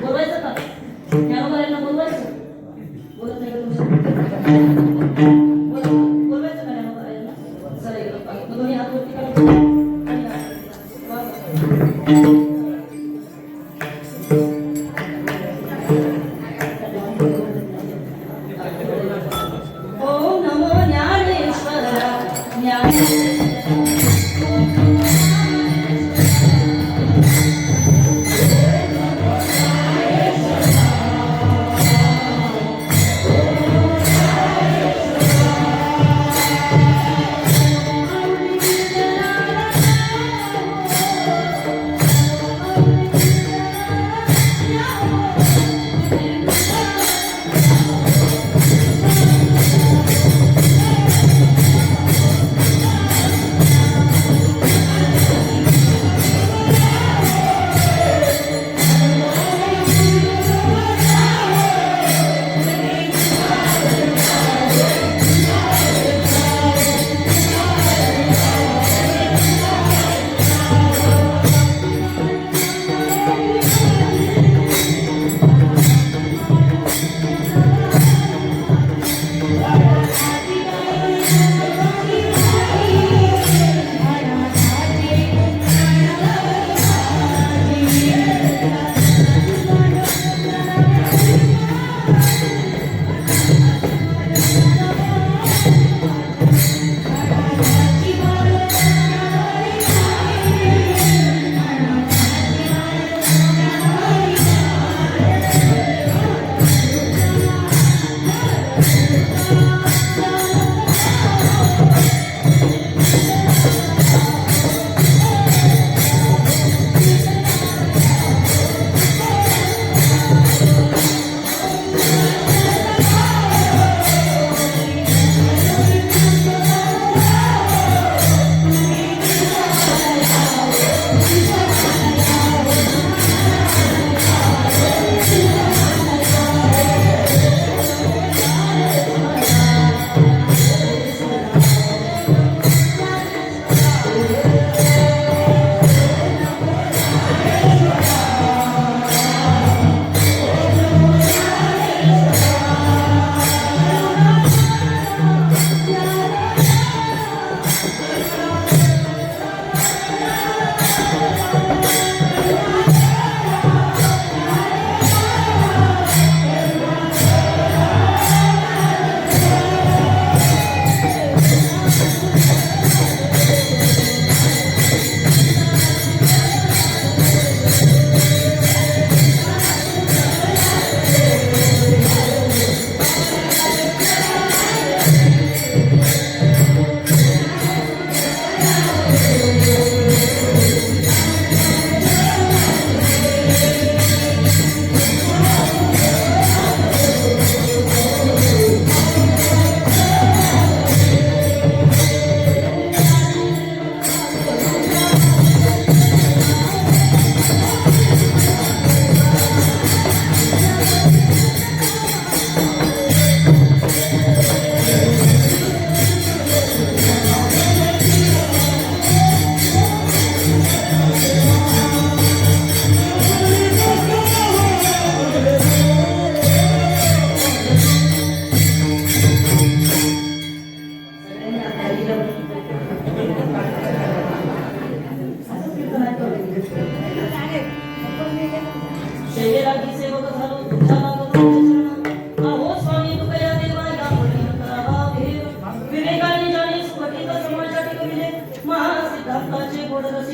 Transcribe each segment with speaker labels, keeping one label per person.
Speaker 1: बोलवायचं का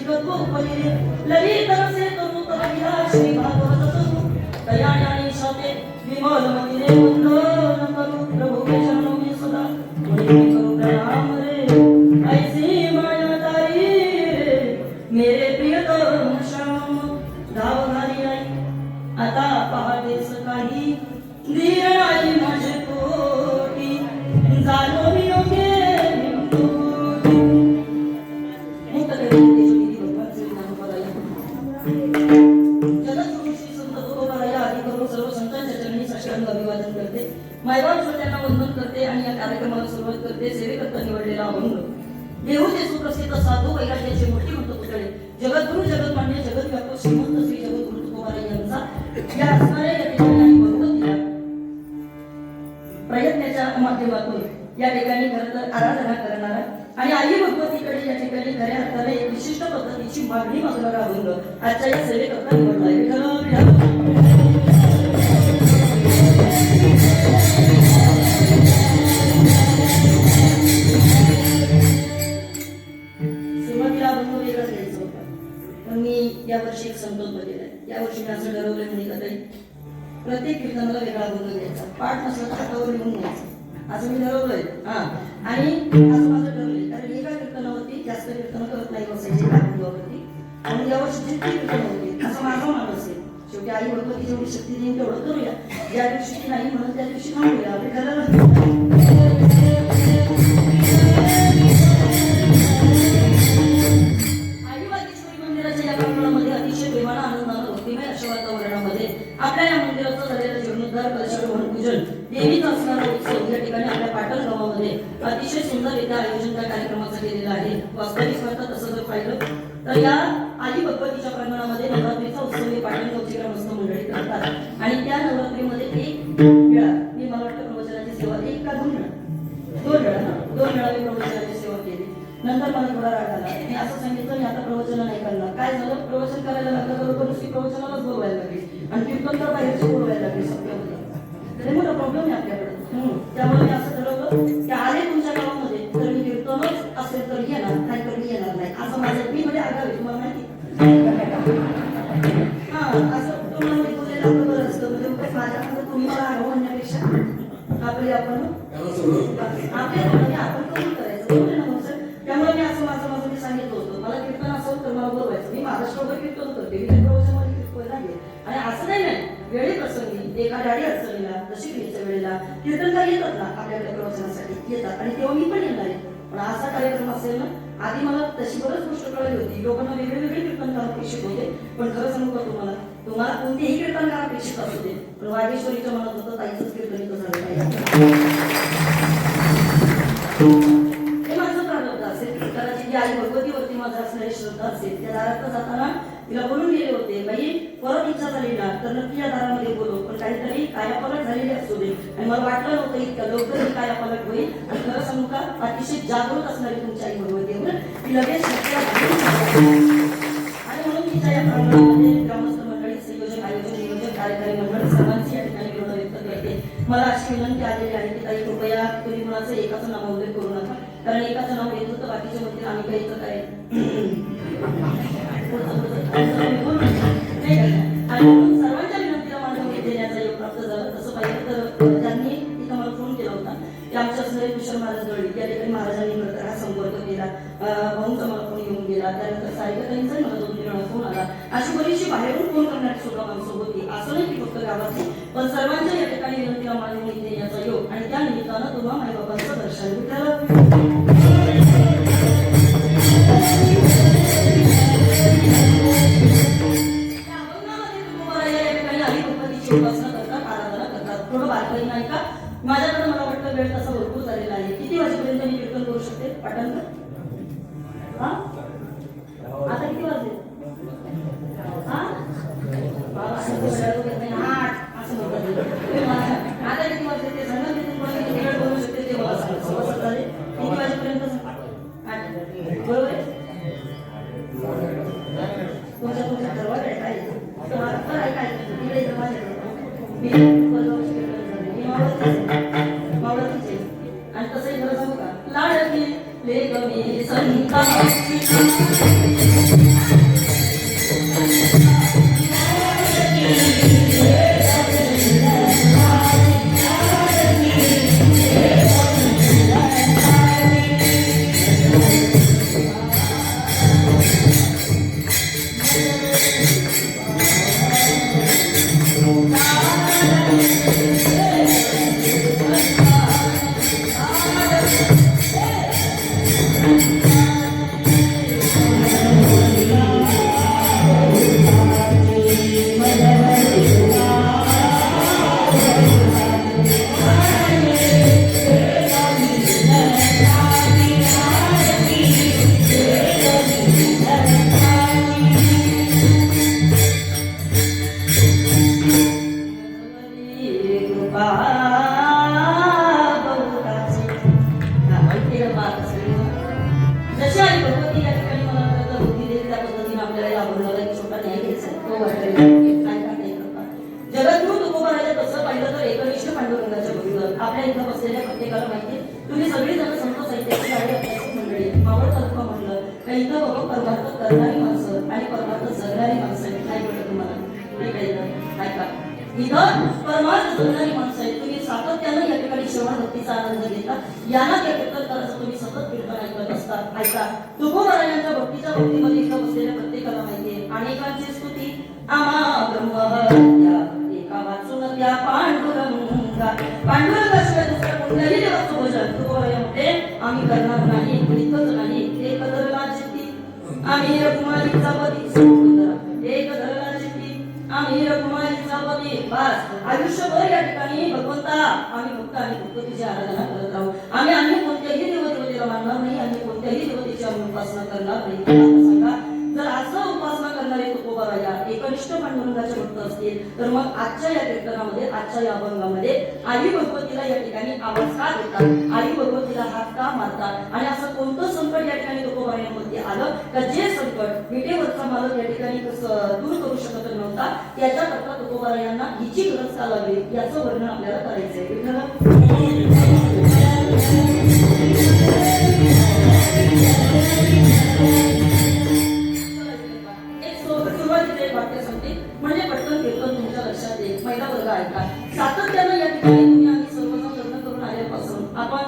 Speaker 1: शिकतो उपजिले ललित रसे तनु तनया श्री भागवत तनु दयाळी शाते विमल मदिने वंदन करू प्रभु के चरणों में सदा मुनि करू प्रणाम रे ऐसी माया तारी रे मेरे प्रियतम श्याम धाव घाली आई आता पहाटेस काही धीर आई माझे पोटी जालो मी योग्य अभिवादन करते मायबाप छोट्यांना वंदन करते आणि या कार्यक्रमाला सुरुवात करते सेवेकरता निवडलेला अभंग देहूचे सुप्रसिद्ध साधू वैराग्याचे मोठी म्हणतो पुतळे जगद्गुरु जगतमान्य जगद्व्यापक श्रीमंत श्री जगद्गुरु तुकोबाराय यांचा या असणाऱ्या या ठिकाणी आणि भगवतीला प्रयत्नाच्या माध्यमातून या ठिकाणी खरं तर आराधना करणारा आणि आई भगवतीकडे या ठिकाणी खऱ्या अर्थाने एक विशिष्ट पद्धतीची मागणी मागणारा अभंग आजच्या या सेवेकरता निवडला आहे. सुरुवातीला अभंग वेगळाच घ्यायचा होता पण मी यावर्षी एक संकल्प केलाय. यावर्षी मी असं ठरवलंय म्हणजे कधी प्रत्येक कीर्तनाला वेगळा अभंग घ्यायचा पाठ नसला तर हातावर लिहून घ्यायचं असं मी ठरवलंय. आणि असं माझं ठरवलंय कारण एका कीर्तनावरती जास्त कीर्तन करत नाही बसायचे अभंगावरती आणि यावर्षी जितकी कीर्तन होती असं माझा मानस आहे. शेवटी आई भगवती जेवढी शक्ती देईन तेवढं करूया. ज्या दिवशी नाही म्हणून त्या दिवशी थांबूया. आपली आईबागेश्वरी मंदिराच्या या प्रांगणामध्ये अतिशय प्रेमानं आनंदानं भक्तिमय अशा वातावरणामध्ये आपल्या या मंदिराचं झालेलं जीर्णोद्धार कलशारोहण पूजन देवीचा असणारा उत्सव या ठिकाणी आपल्या पाटण गावामध्ये अतिशय सुंदररित्या आयोजन त्या कार्यक्रमाचं केलेलं आहे. वास्तविक अर्थात तसं जर पाहिलं तर या आई भगवतीच्या प्रांगणामध्ये नवरात्रीचा उत्सव हे पाटण गावची ग्रामस्थ मंडळी करतात आणि त्या नवरात्रीमध्ये एक वेळा मी मला वाटतं प्रवचनाची सेवा एक का दोन वेळा मी प्रवचनाची सेवा केली. नंतर मला थोडा राग आला. मी असं सांगितलं मी आता प्रवचन नाही करणार. काय झालं प्रवचन करायला लागल्याबरोबर नुसती प्रवचनालाच बोलवायला लागली आणि कीर्तन तर बाहेरचे बोलवायला लागले सगळ्यामध्ये. तरी मोठा प्रॉब्लेम आहे आपल्याकडे. त्यामुळे मी असं ठरवलं की आले तुमच्या गावामध्ये तर मी कीर्तनच असेल तर येणार नाही तर मी येणार नाही असं माझं मी मध्ये आगावे तुम्हाला माहिती असं तुम्हाला मी बोललेलं आपलं बरं असतं म्हणजे माझ्यामध्ये तुम्ही मला आगाव म्हणण्यापेक्षा आपले आपण कबूल करायचं बरोबर ना मग सर. त्यामुळे मी असं माझं मी सांगितलं होतं मला कीर्तन असेल तर मला बोलवायचं. मी महाराष्ट्रभर कीर्तन करते मी त्या प्रवचनामध्ये कीर्तन लागले आणि असं नाही वेळी प्रसंगी एका गाडी अडचणीला दशक्रियेच्या वेळेला कीर्तनकार येतात ना आपल्याकडे प्रवचनासाठी येतात आणि तेव्हा मी पण येणार आहे. पण असा कार्यक्रम असेल ना आधी मला तशी बरंच गोष्ट कळली होती. लोकांना वेगळे कीर्तनकार अपेक्षित होते पण खरं सांगू का तुम्हाला कोणतेही कीर्तनकार अपेक्षित असू दे पण वागेश्वरीच्या मनात होतं ताईचंच कीर्तन इथं झालं पाहिजे हे माझं प्रारब्ध असेल. कदाचित जी आई भगवतीवरती माझं असणारी श्रद्धा असेल त्या दारात जाताना तिला बोलून गेले होते बाई परत इच्छा झाली ना तर नक्की या दारामध्ये बोलू पण काहीतरी कायापालट झालेली असू दे. आणि मला वाटलं नव्हतं इतक्या लवकर ही कायापालट होईल. आणि खरं सांगू का अतिशय जागृत असणारी तुमची आई भगवतीवर ती लगेच आणि म्हणून तिच्या या प्रांगणामध्ये ग्रामस्थ मंडळी संयोजक आयोजक नियोजक कार्यकारी मंडळ सर्वांची या ठिकाणी विरोध व्यक्त करते. मला अशी विनंती आलेली आहे की ताई कृपया तुम्ही मुलाचं एकाचं नाव उल्लेख करू नका कारण एकाचं नाव येत होतं बाकीच्या म्हणतील आम्ही काही इथं काय सर्वांच्या विनंतीला मान्य देण्याचा योग प्राप्त झाला. तसं पाहिलं तर ज्यांनी इथं मला फोन केला होता ते आमच्या असणारे कुशल महाराज दळवी या ठिकाणी महाराजांनी नंतर हा संपर्क केला. भाऊंचा मला फोन येऊन गेला. त्यानंतर सायकताईंचाही मला 2-3 वेळा फोन आला. अशी बरीचशी बाहेरून फोन करण्याची सुद्धा माणसं होती. असं नाही की फक्त गावातली पण सर्वांच्या या ठिकाणी विनंतीला मान्य देण्याचा योग आणि त्या निमित्तानं तुम्हा मायबाबांचं दर्शन विठ्ठल उपासना करतात आराधना करतात. थोडं बारकाई नाही का माझ्याकडे मला वाटतं वेळ तसा भरपूर झालेला आहे. किती वाजेपर्यंत मी कीर्तन करू शकते पाठांतर आता किती वाजले असं म्हणतात आता किती वाजले ते सांगा मी वेळ बोलू शकते ते मला सांगा. किती वाजेपर्यंत 8 बरोबर आहे. तुमच्या ठरवा काय आणि तसंही खरं सांगू का लेख मी संता जशी आई भगवती या ठिकाणी मला खरं बुद्धी देते त्या पद्धतीने आपल्याला या बोलण्याला एक छोटा न्याय घ्यायचा आहे. तो जगद्गुरु तुकोबाराया तसं पाहिलं तर एकनिष्ठ पांडुरंगाच्या बरोबर आपल्या इथं बसलेल्या प्रत्येकाला माहिती तुम्ही सगळी जण संत साहित्याची गाडी अभ्यासक मंडळी मावळ तालुका म्हणलं का इथं बाबा परमार्थ करणारी माणसं आणि परमार्थ जगणारी माणसं आहेत. नाही बोलत तुम्हाला नाही कळलं ऐका इथं परमार्थ जगणारी माणसं आहेत. तुम्ही सातत्यानं या ठिकाणी श्रवण भक्तीचा आनंद घेता याला त्या कीर्तनकाराचं तुम्ही सतत कीर्तन ऐकत असतात. ऐका तुकोबारायांच्या भक्तीच्या भक्तीमध्ये इथं बसलेल्या प्रत्येकाला माहितीये अनेकांची स्तुती आम्हा ब्रह्महत्या एका वाचून त्या पांडुरंगाशिवाय दुसऱ्या कोणत्याही देवाचं भोजन तुकोबारायांमध्ये आम्ही करणार नाही. इतकंच नाही एक धरला चित्ती आम्ही रघुमाईचा पती एक धरला चित्ती आम्ही रघुमाईचा पती बस आयुष्यभर या ठिकाणी भगवंता आम्ही भक्त आणि भक्तीची आराधना करत राहू. आम्ही अन्य कोणत्याही देवतेला मानणार नाही. आम्ही कोणत्याही देवतेची आम्ही उपासना करणार नाही. सांगा जर असं उपासना करणारे तुकोबाराया एकनिष्ठ पांडुरंगाचे भक्त असतील तर मग आजच्या या कीर्तनामध्ये आजच्या या अभंगामध्ये आई भगवतीला या ठिकाणी आवाज का देतात आई भगवतीला हात का मारतात आणि असं कोणतं संकट या ठिकाणी तुकोबारायांमध्ये आलं का जे संकट विटेवरचा मालक या ठिकाणी दूर करू शकत नव्हता त्याच्याकरता तुकोबारायांना हिची गरज का लागली याचं वर्णन आपल्याला करायचंय. वाक्य सांगते म्हणजे पटकन कीर्तन तुमच्या लक्षात येईल. पहिला वर्ग ऐका सातत्यानं या ठिकाणी तुम्ही आम्ही सर्वजण लग्न करून आल्यापासून आपण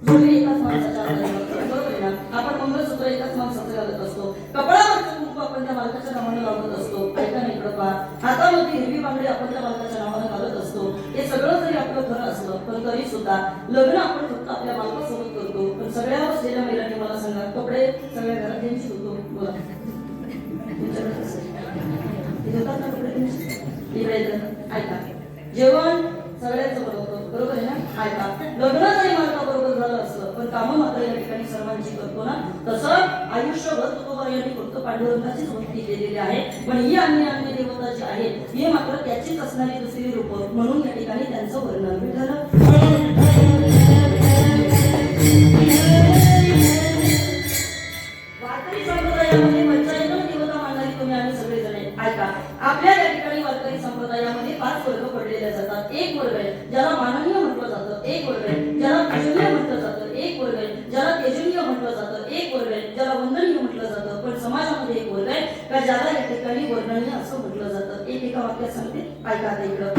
Speaker 1: जोडी एकाच माणसाच्या बरोबर आहे ना. आपण मंगळसूत्र एकाच माणसाचं घालत असतो. कपाळावरचं कुंकू आपण त्या मालकाच्या नावाने लावत असतो. ऐका नाही कृपा हातामध्ये हिरवी बांगडी आपण त्या मालकाच्या नावाने घालत असतो. हे सगळं जरी आपलं घर असलं पण तरी सुद्धा लग्न आपण फक्त आपल्या मालकासोबत करतो. पण सगळ्या बसलेल्या महिलांनी मला सांगा कपडे सगळ्या घरात त्यांची होतो बोला ऐका जेवण सगळ्यांचं बनवतो बरोबर आहे ना. ऐका लग्न जरी मालका बरोबर झालं असलं पण कामं मात्र या ठिकाणी सर्वांची करतो ना. तसं आयुष्यभर तुकोबारायांनी फक्त पांडुरंगाचीच भक्ती केलेली आहे पण ही अन्य अन्य देवता जी आहे ही मात्र त्याचीच असणारी दुसरी रूप म्हणून या ठिकाणी त्यांचं वर्णन झालं. वारकरी संप्रदायामध्ये पंचायतन देवता मानणारी तुम्ही आम्ही सगळे जण ऐका आपल्या या ठिकाणी वारकरी संप्रदायामध्ये 5 वर्ग पडलेले जातात. एक वर्ग आहे ज्याला माननीय म्हटलं जातं. एक वर्ग आहे ज्याला पूजनीय म्हटलं जातं. एक वर्ग आहे ज्याला तेजनीय म्हटलं जातं. एक वर्ग आहे ज्याला वंदनीय म्हटलं जातं. पण समाजामध्ये एक वर्ग आहे का ज्याला या ठिकाणी वर्णनीय असं म्हटलं जातं. एका वाक्यात सांगते ऐका आता इकडं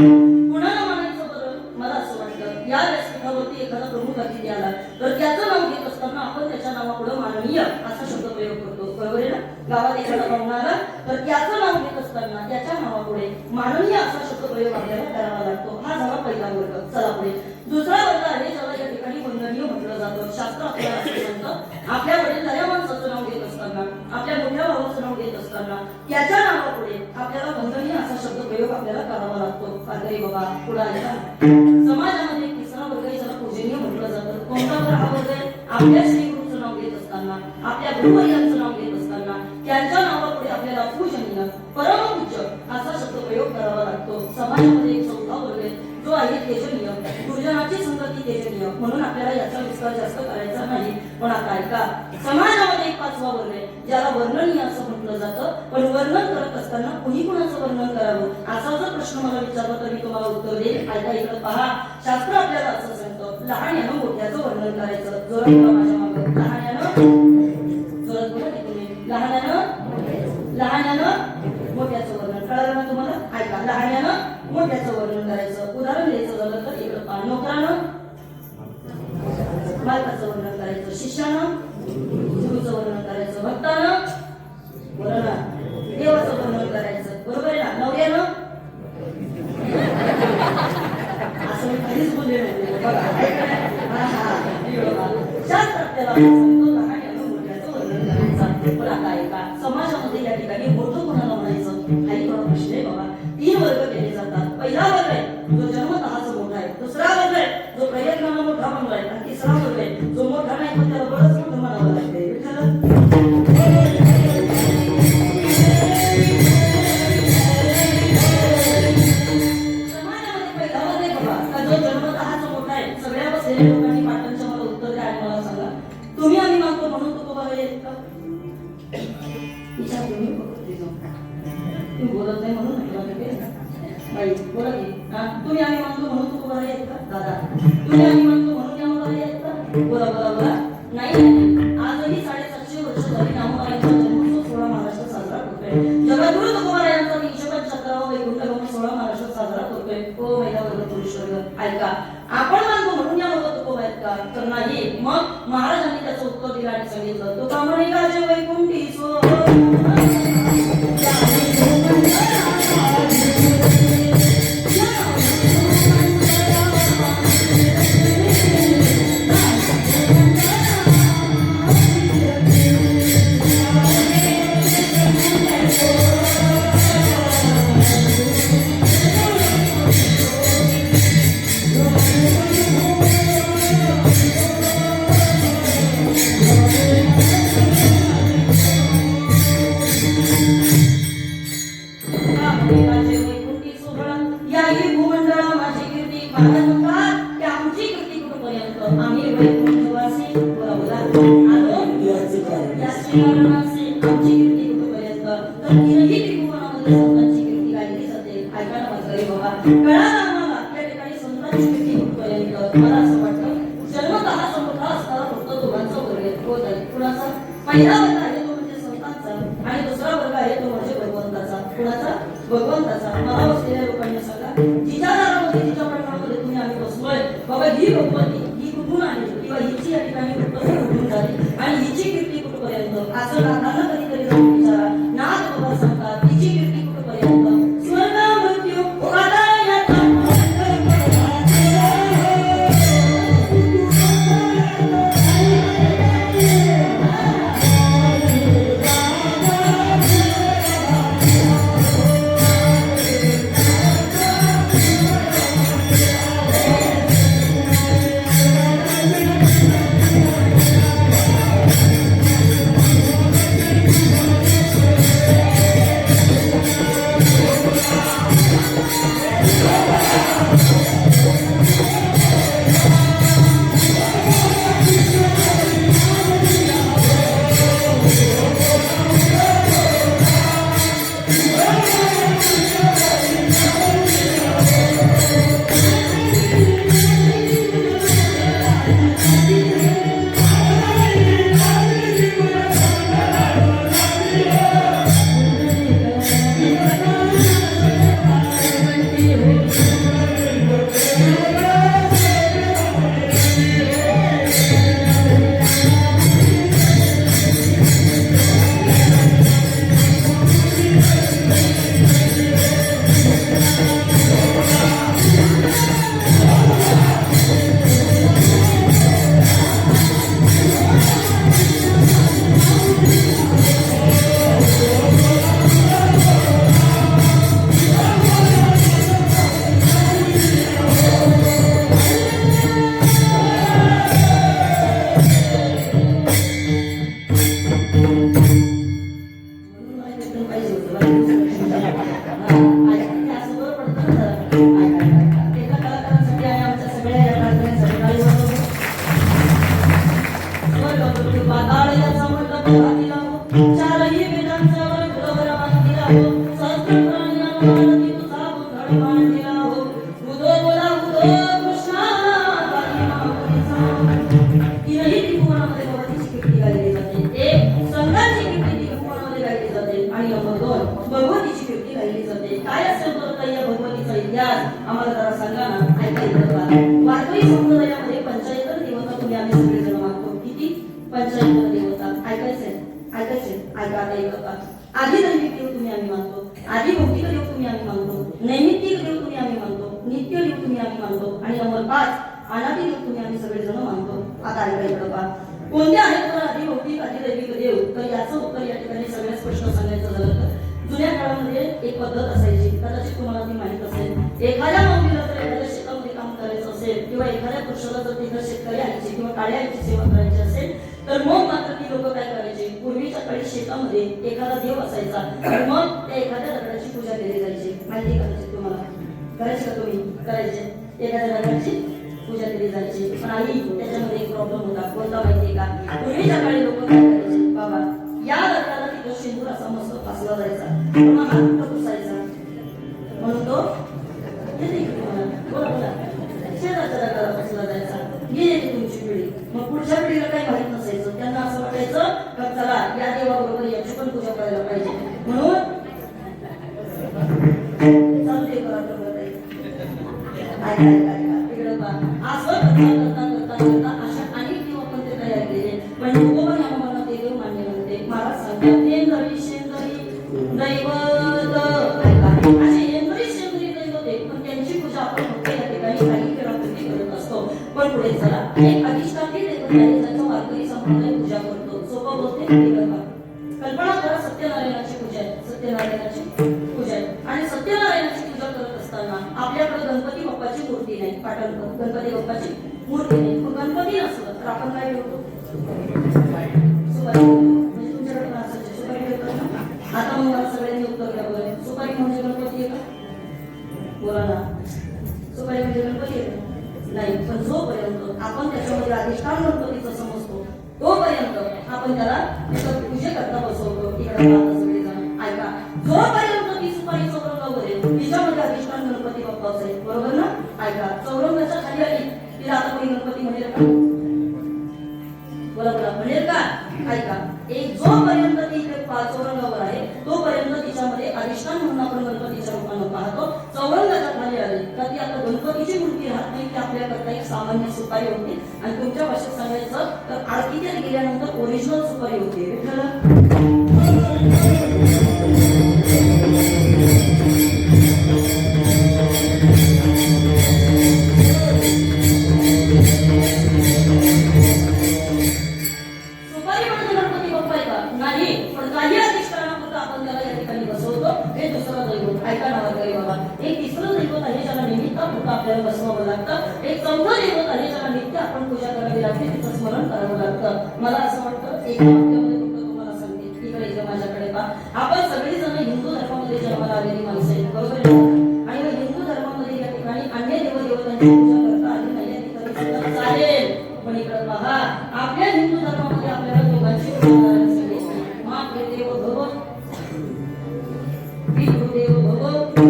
Speaker 1: कुणाला मानायचं बरं मला असं वाटतं या व्यासपीठावरती एखादा प्रमुख अतिथी आला तर त्याचं नाव घेत असताना आपण त्याच्या नावापुढे माननीय असा शब्द प्रयोग करतो बरोबर आहे ना. गावात एखादा पाहुणा आला तर त्याचं नाव घेत असताना त्याच्या नावापुढे माननीय असा शब्द प्रयोग आपल्याला करावा लागतो. हा झाला पहिला वर्ग. चला पुढे दुसरा वर्ग आहे ज्याला या ठिकाणी वंदनीय म्हटलं जातं. शास्त्र आपल्याला असं म्हणतं आपल्या वडीलधाऱ्या माणसाचं नाव घेत असताना आपल्या मोठ्या भावाचं नाव घेत असताना त्याच्या नावापुढे आपल्याला वंदनीय असा शब्द प्रयोग आपल्याला करावा लागतो. अरे बाबा पुढे आला समाजामध्ये तिसरा वर्ग आहे ज्याला पूजनीय म्हटलं जातं. कोणता वर्ग हा वर्ग आहे आपल्या श्रीगुरूचं नाव घेत असताना आपल्या गुरुवर्यांचं नाव घेत असताना त्यांच्या नावापुढे आपल्याला पूजनीय परमपूज्य असा शब्द प्रयोग करावा लागतो. समाजामध्ये एक चौथा वर्ग आहे जो आहे तेजनीय गुरुजनाची संगती तेजनीय म्हणून आपल्याला याचा विस्तार जास्त करायचा नाही. पण आता ऐका समाजामध्ये एक 5वा वर्ग आहे ज्याला वर्णनीय असं म्हटलं जातं. पण वर्णन करत असताना कुणी कुणाचं वर्णन करावं असा जर प्रश्न मला विचारला तर मी तुम्हाला उत्तर देईल. ऐका इकडे पहा शास्त्र आपल्याला असं सांगतं लहान यानं मोठ्याचं वर्णन करायचं. जोरात माझ्या जोरात बोला की तुम्ही. लहान्यानं मोठ्याचं वर्णन. कळालं ना तुम्हाला? ऐका. लहान्यानं मोठ्याचं वर्णन करायचं. उदाहरण द्यायचं झालं तर इकडं पहा. नोकरानं मालकाचं वर्णन करायचं. शिष्यानं गुरुचं वर्णन करायचं. भक्तानं देवाचं वर्णन करायचं. बरोबर आहे ना? नवऱ्यानं असं मी कधीच बोलले नाही बघा. शास्त्रात त्याला मोठ्याचं वर्णन करायचं. पण आता ऐका, समाजामध्ये या ठिकाणी मोठं कोणाला म्हणायचं हाही थोडा प्रश्न आहे बाबा. 3 वर्ग केले जातात. पहिला वर्ग आहे जो जन्मतःच मोठा आहे. दुसरा वर्ग आहे जो प्रयत्नानं मोठा बनलाय. आणि तिसरा वर्ग आहे जो मोठा नाही पण त्याला बरंच मोठं म्हणावं लागते. लोकांनी पाटणच्या मला उत्तर द्या आणि मला सांगा, तुम्ही आम्ही मागतो म्हणून तुकोबाला येत का? विचार तुम्ही तुम्ही बोलत नाही म्हणून बाई बोला की तुम्ही आम्ही मागतो म्हणून तुकोबाला येत का? दादा तुम्ही आम्ही मागतो म्हणून यामाला येत का? बोला बोला बोला. नाही आजही 750 वर्ष झाली नामोबाईंचा जन्मोत्सव 16 महाराष्ट्रात साजरा करतोय. जगद्गुरु तुकोबा यांचा 375वा वैकुंठ गमन 16 महाराष्ट्रात साजरा करतोय. ओ महिला वर्ग पुरुष वर्ग ऐका, आपण मानतो म्हणून या लोक तुकोबा आहेत का? तर नाही. मग महाराजांनी त्याचं उत्तर दिलं आणि सांगितलं, तो कामणे गाजे वैकुंठी सो पहिला वर्ग आहे तो म्हणजे संतांचा आणि दुसरा वर्ग आहे तो म्हणजे भगवंताचा. कुणाचा? भगवंताचा. मला बसलेल्या लोकांनी सांगा, जिच्या दारामध्ये जिच्या पडकामध्ये तुम्ही आम्ही बसलोय बाबा, ही भगवती ही कुठून आली किंवा हिची या ठिकाणी उत्पत्ती कुठून झाली आणि हिची कीर्ती कुठपर्यंत? असं नाथांना कधीतरी जाऊन विचारा. नाथ बाबा सांगतात हिची कीर्ती कुठपर्यंत? स्वर्ग मृत्यू कोणामध्ये भगवतीची कीर्ती गायली जाते. एक संतांची कीर्ती कोणामध्ये गायली जाते आणि नंबर 2 भगवतीची कीर्ती गायली जाते. काय असेल तर ताई या भगवतीचा इतिहास आम्हाला जरा सांगा ना. ऐकायचं का? वारकरी संप्रदायामध्ये पंचायतन देवता तुम्ही आम्ही सगळेजण मानतो. किती? पंचायतन देवता. ऐकायचंय ऐका आता येतं का? आधी दैविक देव तुम्ही आम्ही मानतो, आधी भौतिक देव तुम्ही आम्ही मानतो, नैमित्तिक देव तुम्ही आम्ही मानतो, नित्य देव तुम्ही आम्ही मानतो आणि नंबर 5 अनादि देव तुम्ही आम्ही सगळेजण मानतो. आता ऐकायचं का? कोणत्या आहेत तर आधी भौतिक आधी दैविक देव? तर याचं उत्तर या ठिकाणी सगळ्यात स्पष्ट सांगायचं झालं तर जुन्या काळामध्ये एक पद्धत असायची, कदाचित तुम्हाला ती माहित असेल. एखाद्या माऊलीला जर एखाद्या शेतामध्ये काम करायचं असेल किंवा एखाद्या पुरुषाला जर तिथं शेतकरी आईची किंवा काळ्या आईची सेवा करायची असेल तर मग मात्र ती लोक काय करायचे, पूर्वीच्या काळी शेतामध्ये एखादा देव असायचा तर मग त्या एखाद्या दगडाची पूजा केली जायची. माहिती करायची तुम्हाला? करायची का तुम्ही? करायचे. एखाद्या दगडाची पूजा केली जायची. पण आई त्याच्यामध्ये एक प्रॉब्लेम होता. कोणता माहिती का? पूर्वीच्या काळी लोक काय करायचे, बाबा या दगडाला तिथं शेंदूर असा मस्त फासला जायचा, मग हात कुठं पुसायचा म्हणून तो बोला शेजारच्या दगडाला फासला जायचा. गेली तुमची पिढी. मग पुढच्या पिढीला काही माहित नसायचं. त्यांना असं वाटायचं का चला या देवाबरोबर याची पण पूजा करायला पाहिजे म्हणून चालू दे करा असं करता अशा अनेक देव आपण ते तयार केले. पण लोक आम्हाला ते देव मान्य नव्हते. मला सांगतात शेंदरी दैवत असे शेंदरी दैवत होते, पण त्यांची पूजा आपण फक्त या ठिकाणी काही वेळापूर्वी करत असतो. पण पुढे चला एक अधिष्ठात्री दैवत आहे ज्याचा वारकरी संप्रदाय पूजा करतो. सोपं बोलते कल्पना करा, सत्यनारायणाची पूजा आहे. सत्यनारायणाची पूजा आहे आणि सत्यनारायणाची पूजा करत असताना आपल्याकडे गणपती बाप्पाची मूर्ती नाही. पाटण गणपती बाप्पाची मूर्ती नाही. मग गणपती नसलं तर आपण काय ठेवतो? सुपारी. म्हणजे तुमच्याकडे पण असायची सुपारी ठेवतात ना. आता मग मला सगळ्यांनी उत्तर द्या बघा. सुपारी म्हणजे गणपती आहे का? बोला ना. सुपारी म्हणजे गणपती आहे नाही. पण जोपर्यंत आपण त्याच्यामध्ये अधिष्ठान गणपतीचं समजतो तोपर्यंत आपण त्याला पूजे करता बसवतो. इकडे सगळेजण ऐका, जोपर्यंत ती सुपारी चौरंगावर आहे तिच्यामध्ये अधिष्ठान गणपती बाप्पा असेल. बरोबर ना? ऐका, चौरंगाच्या खाली आली तिला आता कोणी गणपती म्हणेल का? बोला म्हणेल का? ऐका, एक जोपर्यंत ती चौरंगावर आहे तोपर्यंत तिच्यामध्ये अधिष्ठान म्हणून आपण गणपतीच्या रूपानं पाहतो. चौरंगाच्या खाली आले का ती आता गणपतीची मूर्ती राहत नाही, ती आपल्याकरता एक सामान्य सुपारी होती. आणि तुमच्या भाषेत सांगायचं तर आरतीत गेल्यानंतर ओरिजिनल सुपारी होती. आपल्याला बसवावं लागतं. एक चौथं दैवत आहे ज्याला नित्य आपण पूजा करावी लागते, तिचं स्मरण करावं लागतं. मला असं वाटतं एका वाक्यामध्ये फक्त तुम्हाला सांगते, इकडे इकडे माझ्याकडे पहा. आपण सगळीजण हिंदू धर्मामध्ये जन्माला आलेली माणसं आहेत. बरोबर आहे? आणि हिंदू धर्मामध्ये या ठिकाणी अन्य देवदेवतांची पूजा करता आली नाही चालेल. पण इकडे पहा, आपल्या हिंदू धर्मामध्ये आपल्याला दोघांची पूजा करायला सांगितली. महादेव भगवत गुरुदेव भगवत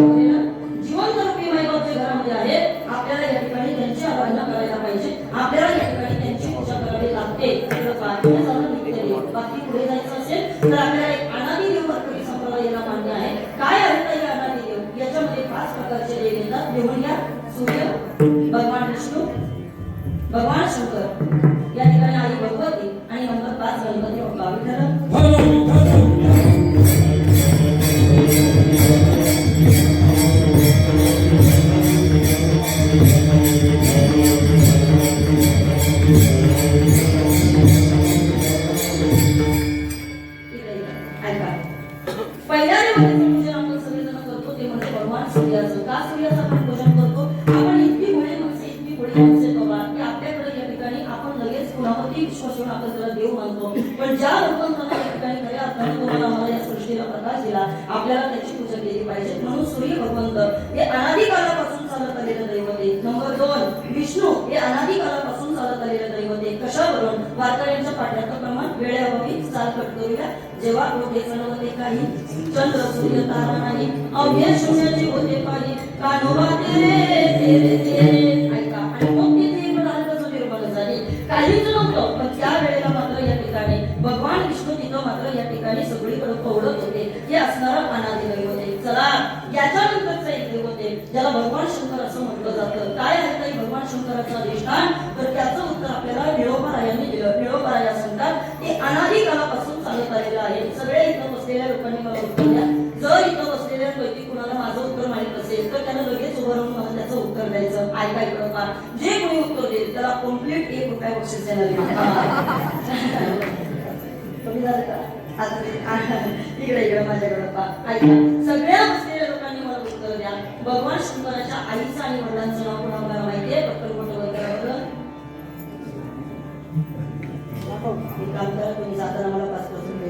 Speaker 1: जिवंत रूपी माईबापच्या घरामध्ये आहे. आपल्याला या ठिकाणी त्यांची आराधना करायला पाहिजे. आपल्याला या ठिकाणी त्यांची पूजा करावी लागते. बाकी पुढे जायचं असेल तर आपल्याला एक अनादि देव वारकरी संप्रदायाला मान्य आहे. काय आहे तर हे अनादि देव? याच्यामध्ये 5 प्रकारचे देव येतात. लिहून घ्या. सूर्य, भगवान विष्णू, भगवान शंकर, या ठिकाणी आई भगवती आणि नंबर 5 गणपती बाप्पा. पहिल्या पूजन आपण सगळेजण करतो ते म्हणजे भगवान सूर्याचं. का सूर्याचं आपण पूजन करतो? आपण इतकी भोळे माणसे बाबा की आपल्याकडे या ठिकाणी आपण लगेच कुणावरती विश्वास ठेवून आपण त्याला देव मानतो. पण ज्या भगवंताने या ठिकाणी खऱ्या अर्थाने तुम्हाला मला या सृष्टीला प्रकाश दिला, आपल्याला त्याची पूजा केली पाहिजे. म्हणून सूर्य भगवंत हे अनादी काळापासून चालत आलेलं दैवत आहे. नंबर 2 विष्णू हे अनादी काळापासून चालत आलेलं दैवत आहे. कशावरून? वारकऱ्यांच्या पाठ्याचं प्रमाण वेळेअभावी चाल कट करूया. जेव्हा होते चलवते काही चंद्र सूर्य तारा नाही, अव्यय शून्याची होते पाही कानोबा तेरे. ऐका, आणि मग तिथे एक पदार्थ निर्माण झाली. काहीच नव्हतं पण त्या वेळेला अनादी काळापासून चालत आलेला आहे. सगळे इथं बसलेल्या लोकांनी मला उत्तर द्या. जर इथं बसलेल्यांपैकी कुणाला माझं उत्तर माहित असेल तर त्याला लगेच उभं राहून मला त्याचं उत्तर द्यायचं. ऐका इकडं पहा, जे कोणी उत्तर देईल त्याला कम्प्लीट 1 रुपया बक्षीस देणार कमी झालं का? आता इकडे इकडे माझ्याकडे पहा. ऐका, सगळ्या बसलेल्या लोकांनी मला उत्तर द्या. भगवान शंकराच्या आईचं आणि वडिलांचं नाव कोणाला माहितीये? पटकन मोठं वगैरे बघा. काम करा तुम्ही, जाताना मला 5%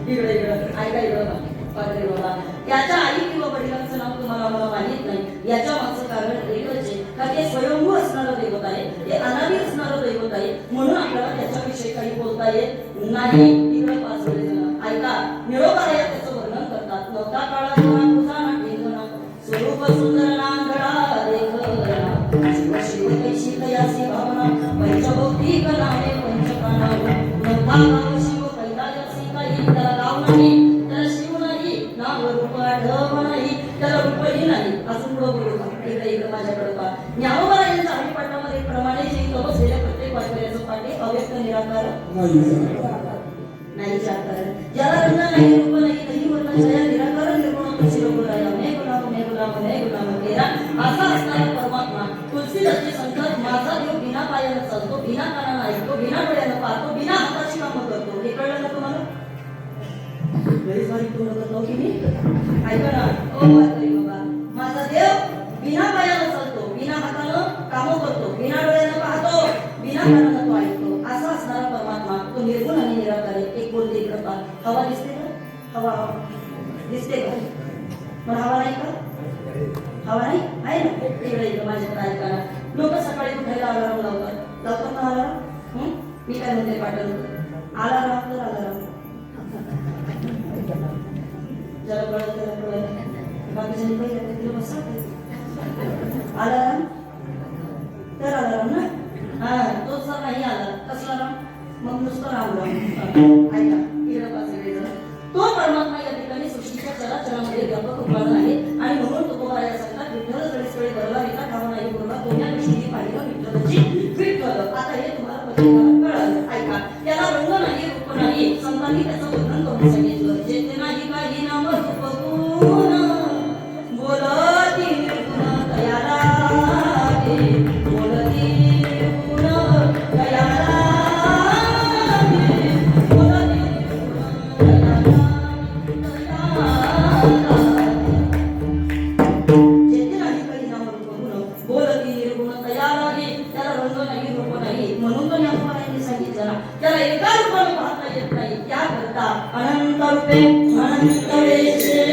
Speaker 1: इकडे इकडे ऐका इकडं पागरे बाबा. त्याच्या आई किंवा वडिलांचं नाव तुम्हाला मला माहित नाही. याच्या मागचं कारण एकच आहे का ते स्वयंभू असणारं दैवत आहे, ते अनादी असणारं दैवत आहे, म्हणून आपल्याला त्याच्याविषयी काही बोलता येत नाही. इकडे 5 वेळेस ऐका, निरोपाया त्याचं वर्णन करतात. नवता काळा तुझा ना ठेंगणा, स्वरूप सुंदर नांगडा देखना, शिव शिव कैशी तयासी भावना, पंचभौतिक नामे पंचप्राणा, नवता गाव शिव कैलासी काही त्याला गाव नाही, त्याला शिव नाही, नाम रूप आढळ नाही, त्याला रूपही नाही. अजून पुढं बोलू का? इकडे इकडे माझ्याकडे पहा. ज्ञानोबा यांच्या हरिपाठामध्ये प्रमाणे जे इथं बसलेल्या प्रत्येक वाचकऱ्याचं पाठी अव्यक्त निराकार नाही जाकर, ज्याला रंग नाही रूप नाही काही वर्ण जया निराकार निर्गुण शिरोगुणाया मे गुलाम मे गुलाम मे गुलाम तेरा असा असणारा परमात्मा तुलसीदासचे संत माझा देव बिना पायानं चालतो, बिना कानानं ऐकतो, बिना डोळ्यानं पाहतो, बिना हाताची कामं करतो. हे कळलं ना तुम्हाला? बरीच वारी पूर्ण करतो की मी. ऐका ना ओ वारकरी बाबा, माझा देव बिना पायानं चालतो, बिना हातानं कामं करतो, बिना डोळ्यानं पाहतो, बिना कानानं तो ऐकतो. असा असणारा परमात्मा तो निर्गुण आणि निराकार आहे. एक बोलते इकडं पहा. हवा दिसते का? हवा दिसते का? पण हवा नाही का? हवा नाही आहे ना? इकडे इकडं माझ्याकडे ऐका ना. लोक सकाळी उठायला अलार्म लावतात ना अलार्म. मी काय म्हणते पाठवलं अलार्म तर अलार्म ज्याला कळत त्याला कळत, बाकीच्या पहिले तिला बसा अलार्म तर अलार्म ना. हा तोच जर नाही आला कसला राम, मग नुसतं राम राम. ऐका इकडं पाच तो परमात्मा या ठिकाणी सृष्टीच्या चराचरामध्ये व्यापक रूपानं आहे आणि म्हणून तुकोबा या सांगतात विठ्ठल जळीसकडे भरला विका ठावा नाही बोलला कोण्या विषयी पाहिलं विठ्ठलाची विठ्ठल. आता हे तुम्हाला पत्रिका कळलं. ऐका, त्याला रंग नाही रूप नाही, संतांनी त्याचं वर्णन करून सांगितलं. जेथे नाही काही नाम रूप गुण बोलती निर्गुण तयाला बोलती निर्गुण तयाला त्याला एका रूपाने पाहता येत नाही. त्याकरता अनंत रूपे अनंत वेशे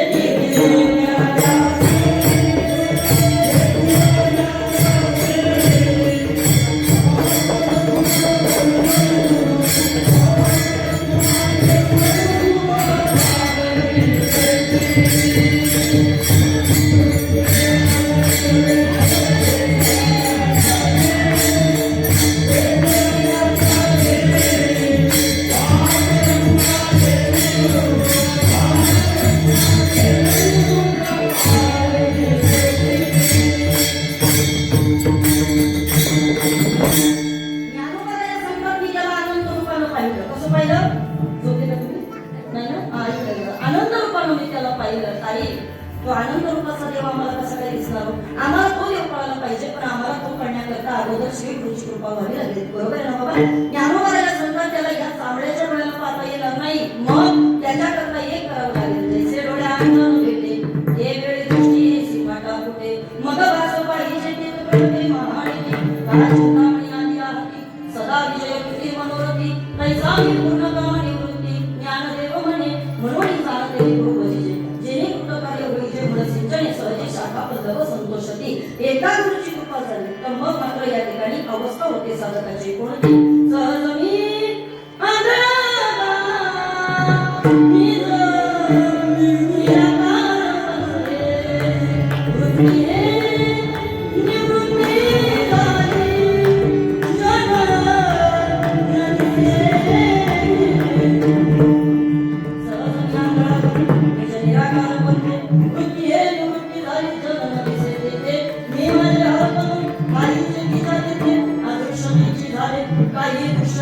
Speaker 1: तो आनंद रूपाचा देव आम्हाला कसा काय दिसणार? आम्हाला तो देव कळायला पाहिजे, पण आम्हाला तो कळण्याकरता अगोदर श्री गुरुची कृपा व्हावी लागेल. बरोबर आहे ना बाबा? ज्ञानोबाला सांगतात त्याला या चांबड्याच्या डोळ्याला पाहता येणार नाही, मग त्याच्याकरता एक करावं लागेल. जैसे डोळे आनंद भेटले हे वेळ दृष्टी सिपाटा कुठे मग भास पाहिजे ते कळते महाणी काळा चिंतामणी आली आरती सदा विजय कृती मनोरथी तैसा मी पूर्ण कामा निवृत्ती ज्ञानदेव म्हणे म्हणून जाणते गुरु भजिजे जेणे कृतकार्य होई जे मुळ सिंचने सहजी शाखा पदव संतोषती. एका गुरुची कृपा झाली तर मग मात्र या ठिकाणी अवस्था होते साधकाची कोणती सहज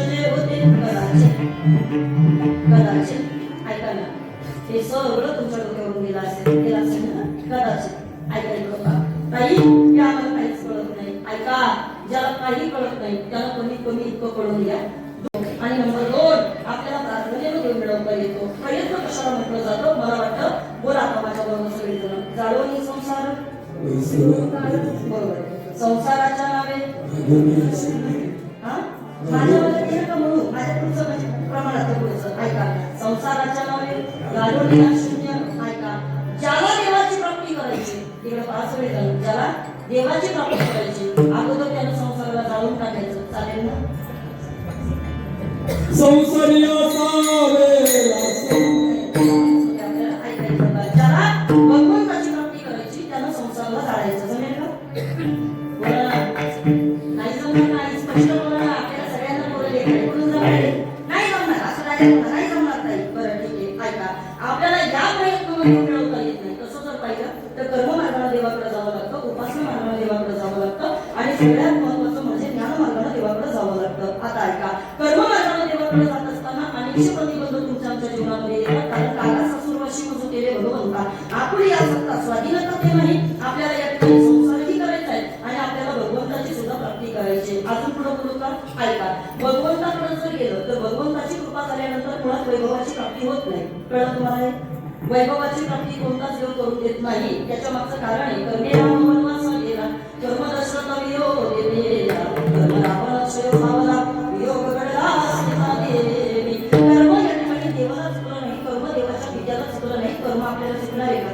Speaker 1: जे होते कदाचित कदाचित ऐका ना हे सगळं तुमच्या डोक्यावरून गेलं असेल ना कदाचित ऐका इकडं का ताई या आम्हाला काहीच कळत नाही ऐका ज्याला काही कळत नाही त्याला कमीत कमी इतकं कळून घ्या आणि नंबर 2 आपल्याला प्रार्थनेमध्ये मिळवता येतो प्रयत्न कशाला म्हटलं जातं मला वाटतं बोला आता माझ्या बरोबर सगळेजण जाळवणी संसार बरोबर संसाराच्या नावे माझ्यामध्ये केलं का म्हणून माझ्या पुढचं म्हणजे प्रमाणात पुढचं ऐका संसाराच्या नावे गाडवणीला शून्य ऐका ज्याला देवाची प्राप्ती करायची इकडे पाच वेळ झालं ज्याला देवाची प्राप्ती करायची अगोदर त्यानं संसाराला जाळून टाकायचं चालेल ना ज्याला भगवंताची प्राप्ती करायची त्यानं संसाराला जाळायचं जमेल का नाही जमणार नाही स्पष्ट बोला आपल्याला सगळ्यांना बोलले नाही जमणार असं नाही जमणार नाही बरं ठीक आहे ऐका आपल्याला या प्रयत्नामध्ये मिळवता येत नाही तसं जर पाहिलं तर कर्ममार्गाने देवाकडे जावं लागतं उपासना मार्गाने देवाकडे जावं लागतं आणि सगळ्यात महत्त्वाचं म्हणजे ज्ञान मार्गाने देवाकडे जावं लागतं आता ऐका कर्ममार्गाने देवाकडे जात असताना अनेकशे प्रतिबंध तुमच्या आमच्या जीवनामध्ये येतात कारण काला सासूरवाशी मजू केले भगवंता आपण या सत्ता स्वाधीनता ते नाही आपल्याला या ठिकाणी संसारही करायचा आहे आणि आपल्याला भगवंताची सुद्धा प्राप्ती करायची अजून पुढे बोलू का ऐका भगवंताकडे जर गेलं तर भगवंताची कृपा झाल्यानंतर मुळात वैभवाची प्राप्ती होत नाही कळलं तुम्हाला वैभवाची प्राप्ती कोणताच देव करून देत नाही त्याच्या मागचं कारण आहे कर्मेला वनवास गेला कर्म दशरथ वियोग देवेला कर्म रावण क्षय भावला वियोग घडला सीता देवी कर्म या ठिकाणी देवाला चुकलं नाही कर्म देवाच्या विद्याला चुकलं नाही कर्म आपल्याला चुकणार आहे का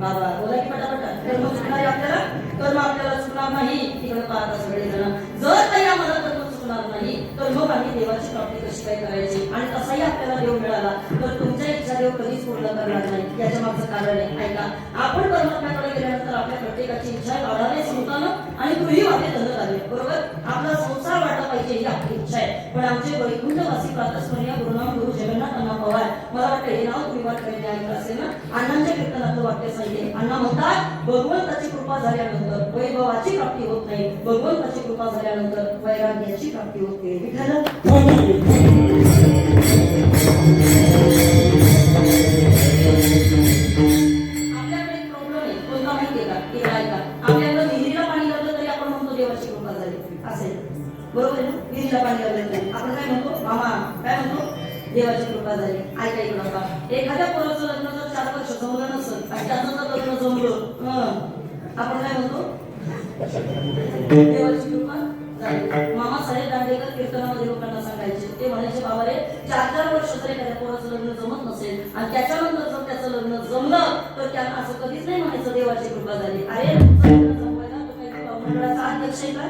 Speaker 1: बाबा बोला की पटापटा कर्म चुकणार आहे आपल्याला कर्म आपल्याला चुकणार नाही तिकडे पाहता सगळेजण जर काही आम्हाला कर्म चुकणार नाही तर मग आम्ही देवाची प्राप्ती कशी काय करायची आणि तसाही आपल्याला देव मिळाला तर तुमच्या इच्छा देव कधीच पूर्ण करणार नाही याच्या मागचं कारण आहे ऐका आपण परमात्म्याकडे गेल्यानंतर आपल्या प्रत्येकाची इच्छा वाढावे संतानं आणि गृही वाटे धन झाले बरोबर आपला संसार वाढला पाहिजे ही आपली इच्छा आहे पण आमचे वैकुंठवासी प्रातस्मरणीय गुरुनाम गुरु जगन्नाथ अण्णा पवार मला वाटतं हे नाव तुम्ही वाटत ऐकलं असेल ना अण्णांच्या कीर्तनातलं वाक्य सांगितले अण्णा म्हणतात भगवंताची कृपा झाल्यानंतर वैभवाची प्राप्ती होत नाही भगवंताची कृपा झाल्यानंतर वैराग्याची प्राप्ती होते विठ्ठल आपल्याकडे एक प्रॉब्लेम आहे कोणता माहितीये का की काय का आपल्याला विहिरीला पाणी लागलं तरी आपण म्हणतो देवाची कृपा झाली असेल बरोबर आहे ना विहिरीला पाणी लागलं नाही आपण काय म्हणतो मामा काय म्हणतो देवाची कृपा झाली ऐका इकडं का एखाद्या पोराचं लग्न जर 4 वर्ष जमलं नसेल आणि त्याचं जर लग्न जमलं आपण काय म्हणतो देवाची कृपा झाली मामा साहेब दांडेकर कीर्तनामध्ये लोकांना सांगायचे ते म्हणायचे बाबा रे 4 वर्ष जर एखाद्या पोराचं लग्न जमत नसेल आणि त्याच्यानंतर जर त्याचं लग्न जमलं तर त्यांना असं कधीच नाही म्हणायचं देवाची कृपा झाली अरे तुमचं लग्न जमवायला तो काही मंडळाचा अध्यक्ष आहे का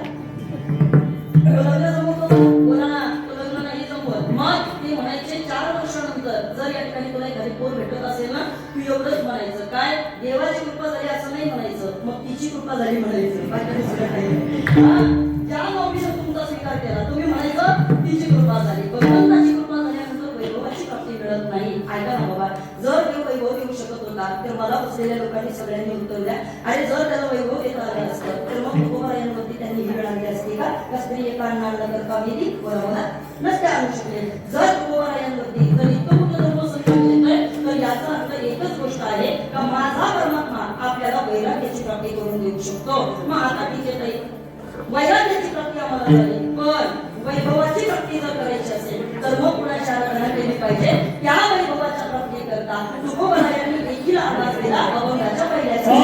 Speaker 1: लग्न जमवतो बोला ना तो लग्न नाही जमवत मग ते म्हणायचे 4 वर्षानंतर जर या ठिकाणी तुला एखादी पोर भेटत असेल ना तू एवढंच म्हणायचं काय देवाची कृपा झाली असं नाही म्हणायचं मग तिची कृपा झाली म्हणायचं बाकी दुसरं काही ज्या नोकरीचा तुमचा स्वीकार केला तुम्ही म्हणायचं तिची कृपा झाली भगवंताची कृपा झाल्यानंतर वैभवाची प्राप्ती मिळत नाही ऐका ना बाबा जर देव वैभव देऊ शकत होता तर मला बसलेल्या लोकांनी सगळ्यांनी उत्तर द्या आणि जर त्याला वैभव देता आलं असतं तर मग तुकोबारायांवरती त्यांनी ही वेळ आणली असती का स्त्री एका अन्नानगर कामिनी बरोबर नसते आणू शकले जर तुकोबारायांवरती जर इतकं मोठं धर्म संकट येतोय तर याचा अर्थ एकच गोष्ट आहे का माझा परमात्मा आपल्याला वैराग्याची प्राप्ती करून देऊ शकतो मग आता ठीक आहे वैराग्याची प्राप्ती आम्हाला झाली पण वैभवाची प्राप्ती जर करायची असेल तर मग कुणाच्या आराधना केली पाहिजे त्या वैभवाच्या प्राप्ती करता तुकोबारायांनी देखील आवाज दिला अभंगाच्या पहिल्याच्या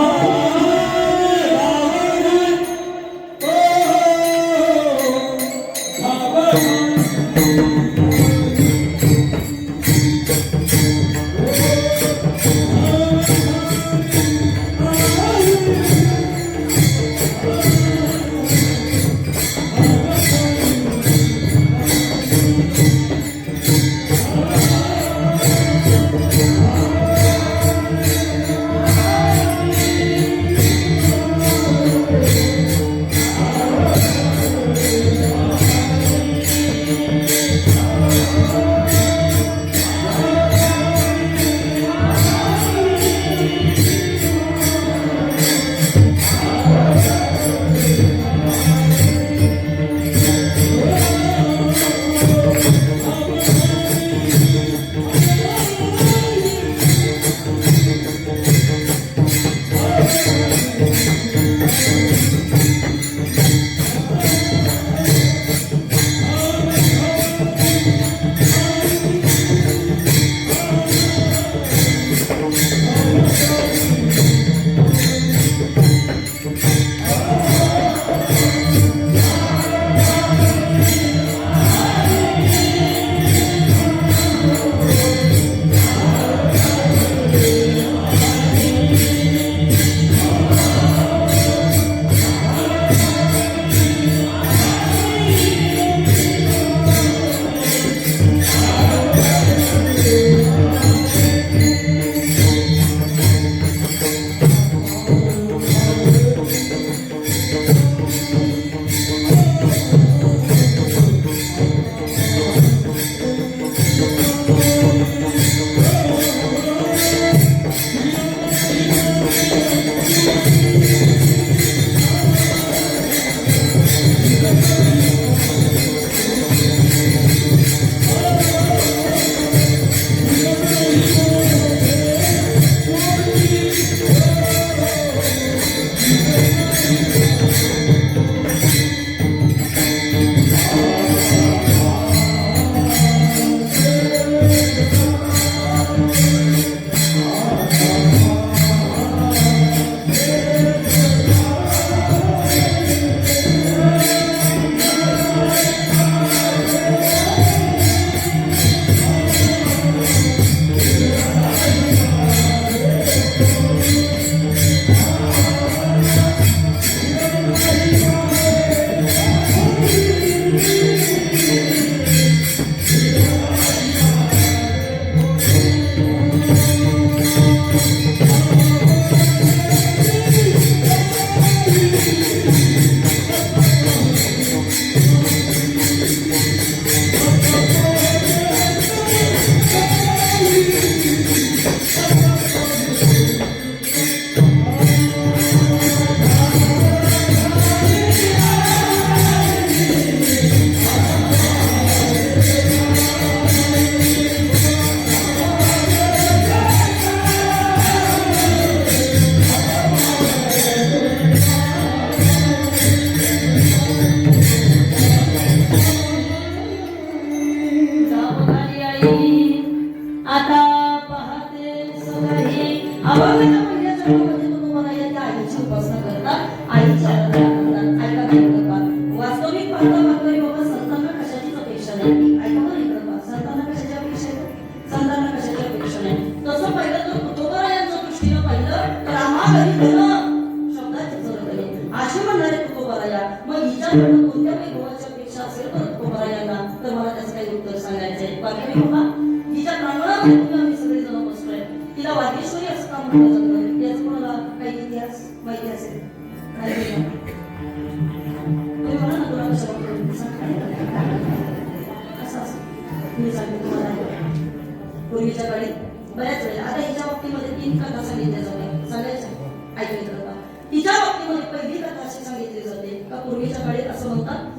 Speaker 1: आहेत. वारकरी बाबा, तिच्या प्रांगणामध्ये तुम्ही आम्ही सगळे जण बसतोय, तिला वागेश्वरी असं का म्हटलं जातं? याचा कोणाला काही इतिहास माहिती असेल? नाही तुम्ही म्हणा ना, तुला कशा असं असं मी सांगते तुम्हाला. पूर्वीच्या काळी बऱ्याच वेळेला, आता हिच्या बाबतीमध्ये 3 कथा सांगितल्या जातात, सांगायच्या ऐकत होता. तिच्या बाबतीमध्ये पहिली कथा अशी सांगितली जाते का पूर्वीच्या काळी असं म्हणतात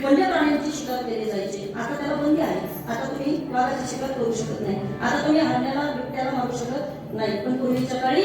Speaker 1: वन्य प्राण्यांची शिकार केली जायची. आता त्याला बंदी आहे, आता तुम्ही वाघाची शिकार करू शकत नाही, आता तुम्ही हरण्याला बिबट्याला मारू शकत नाही. पण पूर्वीच्या काळी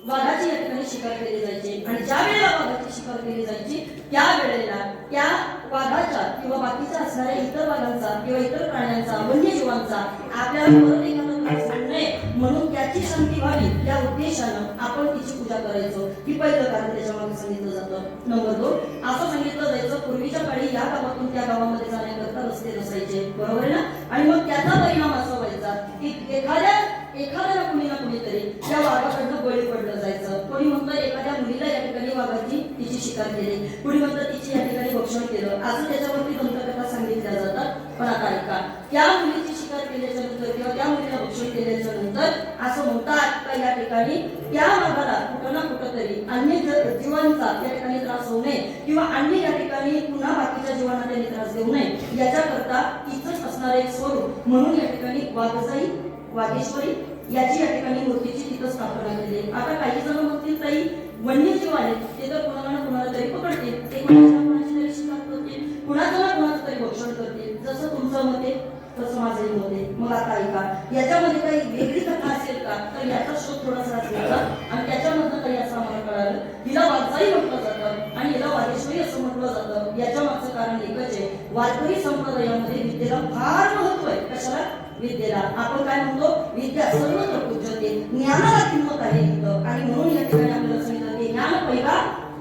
Speaker 1: वाघाची या ठिकाणी शिकार केली जायची आणि ज्या वेळेला वाघाची शिकार केली जायची त्या वेळेला त्या वाघाच्या किंवा बाकीच्या असणाऱ्या इतर वाघांचा किंवा इतर प्राण्यांचा वन्यजीवांचा आपल्याला परत एखादा त्रास होऊ नये म्हणून त्याची शांती व्हावी या उद्देशानं आपण तिची पूजा करायचो. ही पहिलं कारण त्याच्या मागे सांगितलं जातं. नंबर 2, असं सांगितलं जायचं पूर्वीच्या काळी या गावातून त्या गावामध्ये जाण्याकरता रस्ते नसायचे, बरोबर आहे ना? आणि मग त्याचा परिणाम असा व्हायचा की एखाद्याला कुणी ना कुणीतरी त्या वाघाकडनं बळी पडलं जायचं. कोणी म्हणतं एखाद्या मुलीला या ठिकाणी वाघाची तिची शिकार केली, कुणी म्हणतं तिची या ठिकाणी भक्षण केलं, असं त्याच्यावरती दंतकथा सांगितल्या जातात. पण आता ऐका, त्या मुलीची शिकार केल्याच्या नंतर किंवा त्या मुलीला भक्षण केल्याच्या नंतर असं म्हणतात का या ठिकाणी त्या वाघाला कुठं ना कुठं तरी अन्य जीवांचा या ठिकाणी त्रास होऊ नये किंवा अन्य या ठिकाणी पुन्हा बाकीच्या जीवांना त्यांनी त्रास देऊ नये याच्याकरता तिचंच असणारं एक स्वरूप म्हणून या ठिकाणी वाघजाई वागेश्वरी याची या ठिकाणी मूर्तीची तिथं स्थापना केली. आता काही जण म्हणतील ताई वन्यजीव आहेत ते तर कोणाला ना कोणाला तरी पकडतील, ते कोणाची तरी शिकार करतील, कुणाचं ना कुणाचं तरी भक्षण करतील. जसं तुमचं मत आहे तसं माझंही मत आहे. मग आता ऐका, याच्यामध्ये काही वेगळी कथा असेल का? तर याचा शोध थोडासा असेल आणि त्याच्यामधनं काही असं आम्हाला कळालं, हिला वाघजाई म्हटलं जातं आणि हिला वागेश्वरी असं म्हटलं जातं. याच्या मागचं कारण एकच आहे, वारकरी संप्रदायामध्ये विद्येला फार महत्व आहे. कशाला? विद्येला. आपण काय म्हणतो, विद्या सर्वत्र पूज्यते, ज्ञानाला किंमत आहे इथं. आणि म्हणून या ठिकाणी आपल्याला सांगितलं की ज्ञान पहिला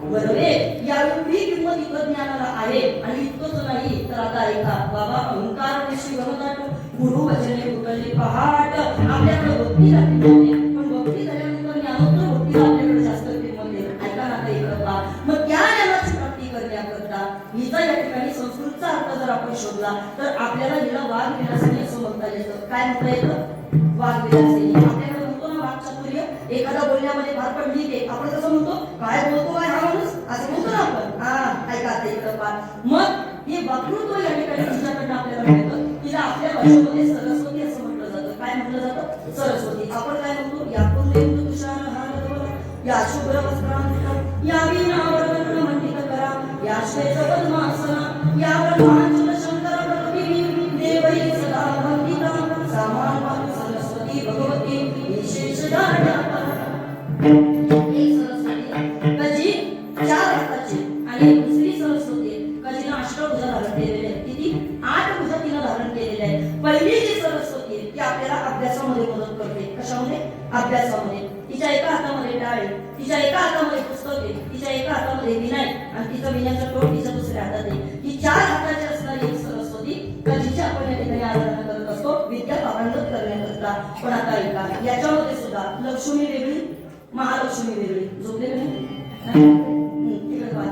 Speaker 1: बरोबर, यावेळी किंमत इथं ज्ञानाला आहे. आणि इतकंच नाही तर आता ऐका बाबा, अहंकार विषयी गमतात गुरु वचने उतरले पहाट. आपल्याकडे भक्ती लागते, पण भक्ती झाल्यानंतर ज्ञानोत्तर भक्तीला आपल्याकडे जास्त किंमत आहे. ऐका ना ते करता, मग त्या ज्ञानाची प्राप्ती करण्याकरता हिचा या ठिकाणी संस्कृतचा अर्थ जर आपण शोधला तर आपल्याला हिला वाघ विलासिनी असं म्हणता येतं. काय म्हणता येतं? वाघ विलासिनी. आपल्याकडे म्हणतो ना वाघ चातुर्य, एखादा बोलण्यामध्ये भार पडली ते आपण कसं म्हणतो, काय बोलतो काय हा माणूस, असं म्हणतो ना आपण. ऐका ते इकडं पार. मग हे वक्तृत्व या ठिकाणी तिच्याकडनं आपल्याला मिळतं. तिला आपल्या भाषेमध्ये सरस्वती असं म्हटलं जातं. काय म्हटलं जातं? सरस्वती. आपण काय म्हणतो, या कुंदेंदु तुषार हार, या शुभ्र वस्त्रांकिता, या वीणावरण मंडित करा, या श्वेत पद्मासना, या ब्रह्मांचल शंकर प्रकृती देवई सदा भक्तिता, सामान सरस्वती भगवती विशेष जाण्या. एक सरस्वती कजी 4 हाताची आणि दुसरी सरस्वती कजीनं अष्टभुजा धारण केलेले आहे. किती? 8 भुजा तिनं धारण केलेले आहे. पहिली जी सरस्वती ती आपल्याला अभ्यासामध्ये मदत करते. कशामध्ये? अभ्यासामध्ये. तिच्या एका हातामध्ये टाळ आहे, तिच्या एका हातामध्ये पुस्तक आहे, तिच्या एका हातामध्ये विणा आहे आणि तिचा विण्याचा टोळ तिच्या दुसऱ्या हातात आहे. ही 4 हाताची असणारी एक सरस्वती कधीची आपण या ठिकाणी आराधना करत असतो विद्या पारंगत करण्याकरता. पण आता ऐका, याच्यामध्ये सुद्धा लक्ष्मी वेगळी, महालक्ष्मी वेगळी. झोपले नाही?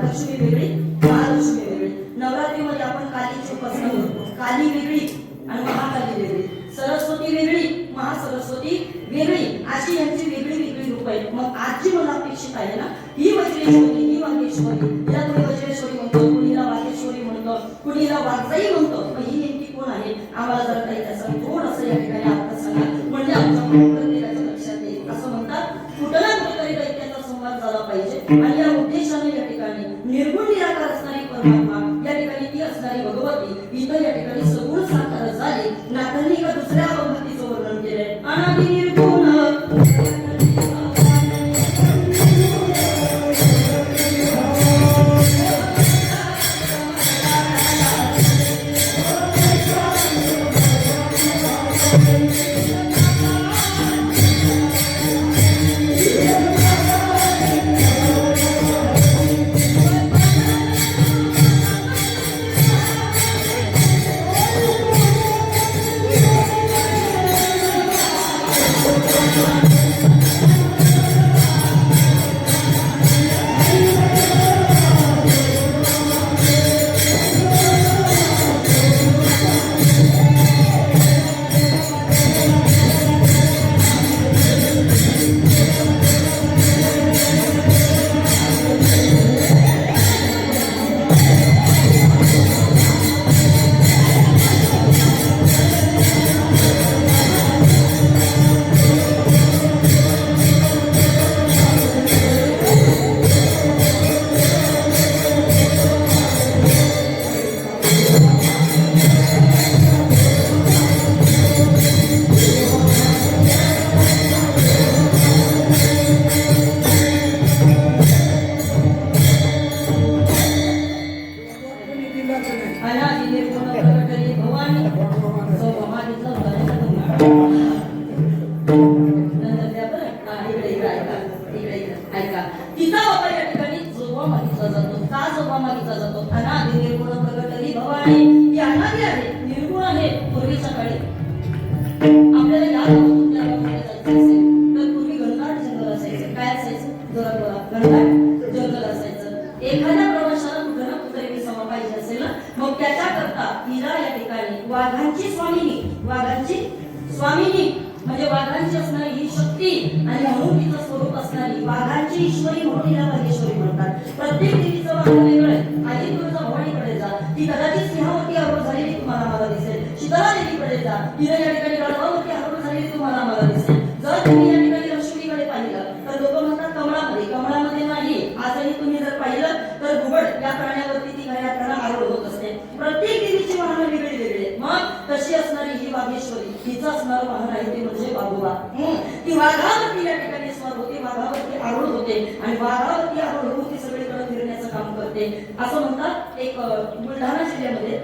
Speaker 1: लक्ष्मी वेगळी, महालक्ष्मी वेगळी. नवरात्रीमध्ये आपण कालीची उपासना करतो, काली वेगळी आणि महाकाली वेगळी, सरस्वती वेगळी, महासरस्वती वेगळी, अशी यांची वेगळी वेगळी रूप आहेत. मग आज जी मला अपेक्षित आहे ना, ही वज्रेश्वरी, ही वागेश्वरी, हिला कोणी वज्रेश्वरी म्हणतो, कुणीला वागेश्वरी म्हणतो, कुणीला वागजाई म्हणतो. ही नेमकी कोण आहे? आम्हाला जर काही त्याचा थोडंसं या ठिकाणी अर्थ सांगा, म्हणजे आमच्या प्रत्येकाच्या लक्षात येईल. असं म्हणतात कुठं ना कुठेतरी दैत्याचा संवाद झाला पाहिजे आणि या उद्देशाने या ठिकाणी निर्गुण निराकार असणारी परमात्मा, या ठिकाणी ती असणारी भगवती इथं या ठिकाणी सगुण साकार झाली. नाथांनी एका दुसऱ्या भगवतीचं वर्णन केलंय, अनादि निर्गुण वाघांची स्वामिनी, वाघांची स्वामिनी म्हणजे वाघांची असणारी ही शक्ती आणि म्हणून तिचं स्वरूप असणारी वाघांची ईश्वरी म्हणून हिला वाघेश्वरी म्हणतात. प्रत्येक देवीचं वाहन वेगळं आहे. आधी तुळजा भवानीकडे जा, ती कदाचित सिंहावरती आरूढ झालेली तुम्हाला मला दिसेल. शीतला देवीकडे जा, तिला या ठिकाणी गडवावरती आरूढ झालेली तुम्हाला मला दिसेल. जर तुम्ही या ठिकाणी लक्ष्मीकडे पाहिलं तर लोक म्हणतात कमळामध्ये, कमळामध्ये नाही. आजही तुम्ही जर पाहिलं तर घुबड या प्राण्यावरती ती खऱ्या अर्थानं आरूढ होत असते. प्रत्येक देवीची वाहनं वेगळी वेगळी. मग तशी असणारी ही वाघेश्वरी, तिचं असणारं वाहन आहे ते म्हणजे वाघोबा. ती वाघावरती या ठिकाणी स्वार होते, वाघावरती आरूढ होते आणि वाघावरती आरूढ होऊन ती सगळीकडे फिरण्याचं काम करते. असं म्हणतात. एक बुलढाणा जिल्ह्यामध्ये,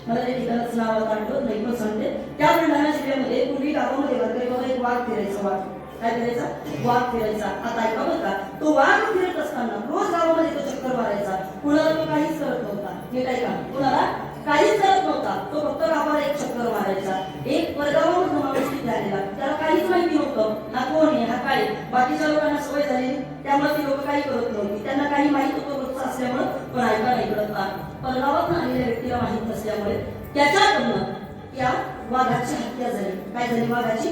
Speaker 1: मला त्या ठिकाणाचं नाव आठवत नाही पण सांगते, त्या बुलढाणा जिल्ह्यामध्ये पूर्वी गावामध्ये वारकरी बाबा एक वाघ फिरायचा. वाघ काय करायचा? वाघ फिरायचा. आता ऐका बरं का, तो वाघ फिरत असताना रोज गावामध्ये तो चक्कर मारायचा. कुणाला तो काहीच करत नव्हता. हे काय का, कुणाला काहीच करत नव्हता. तो फक्त गावाला एक चक्कर मारायचा. एक परगावावर माणूस तिथे आलेला, त्याला काहीच माहिती नव्हतं हा कोण आहे, हा काय. बाकीच्या लोकांना सवय झाली त्यामुळे ती लोक काही करत नव्हती. त्यांना काही माहित होतं रोजचं असल्यामुळे, पण ऐका नाही करत. परगावात आलेल्या व्यक्तीला माहित नसल्यामुळे त्याच्याकडनं त्या वाघाची हत्या झाली. काय झाली? वाघाची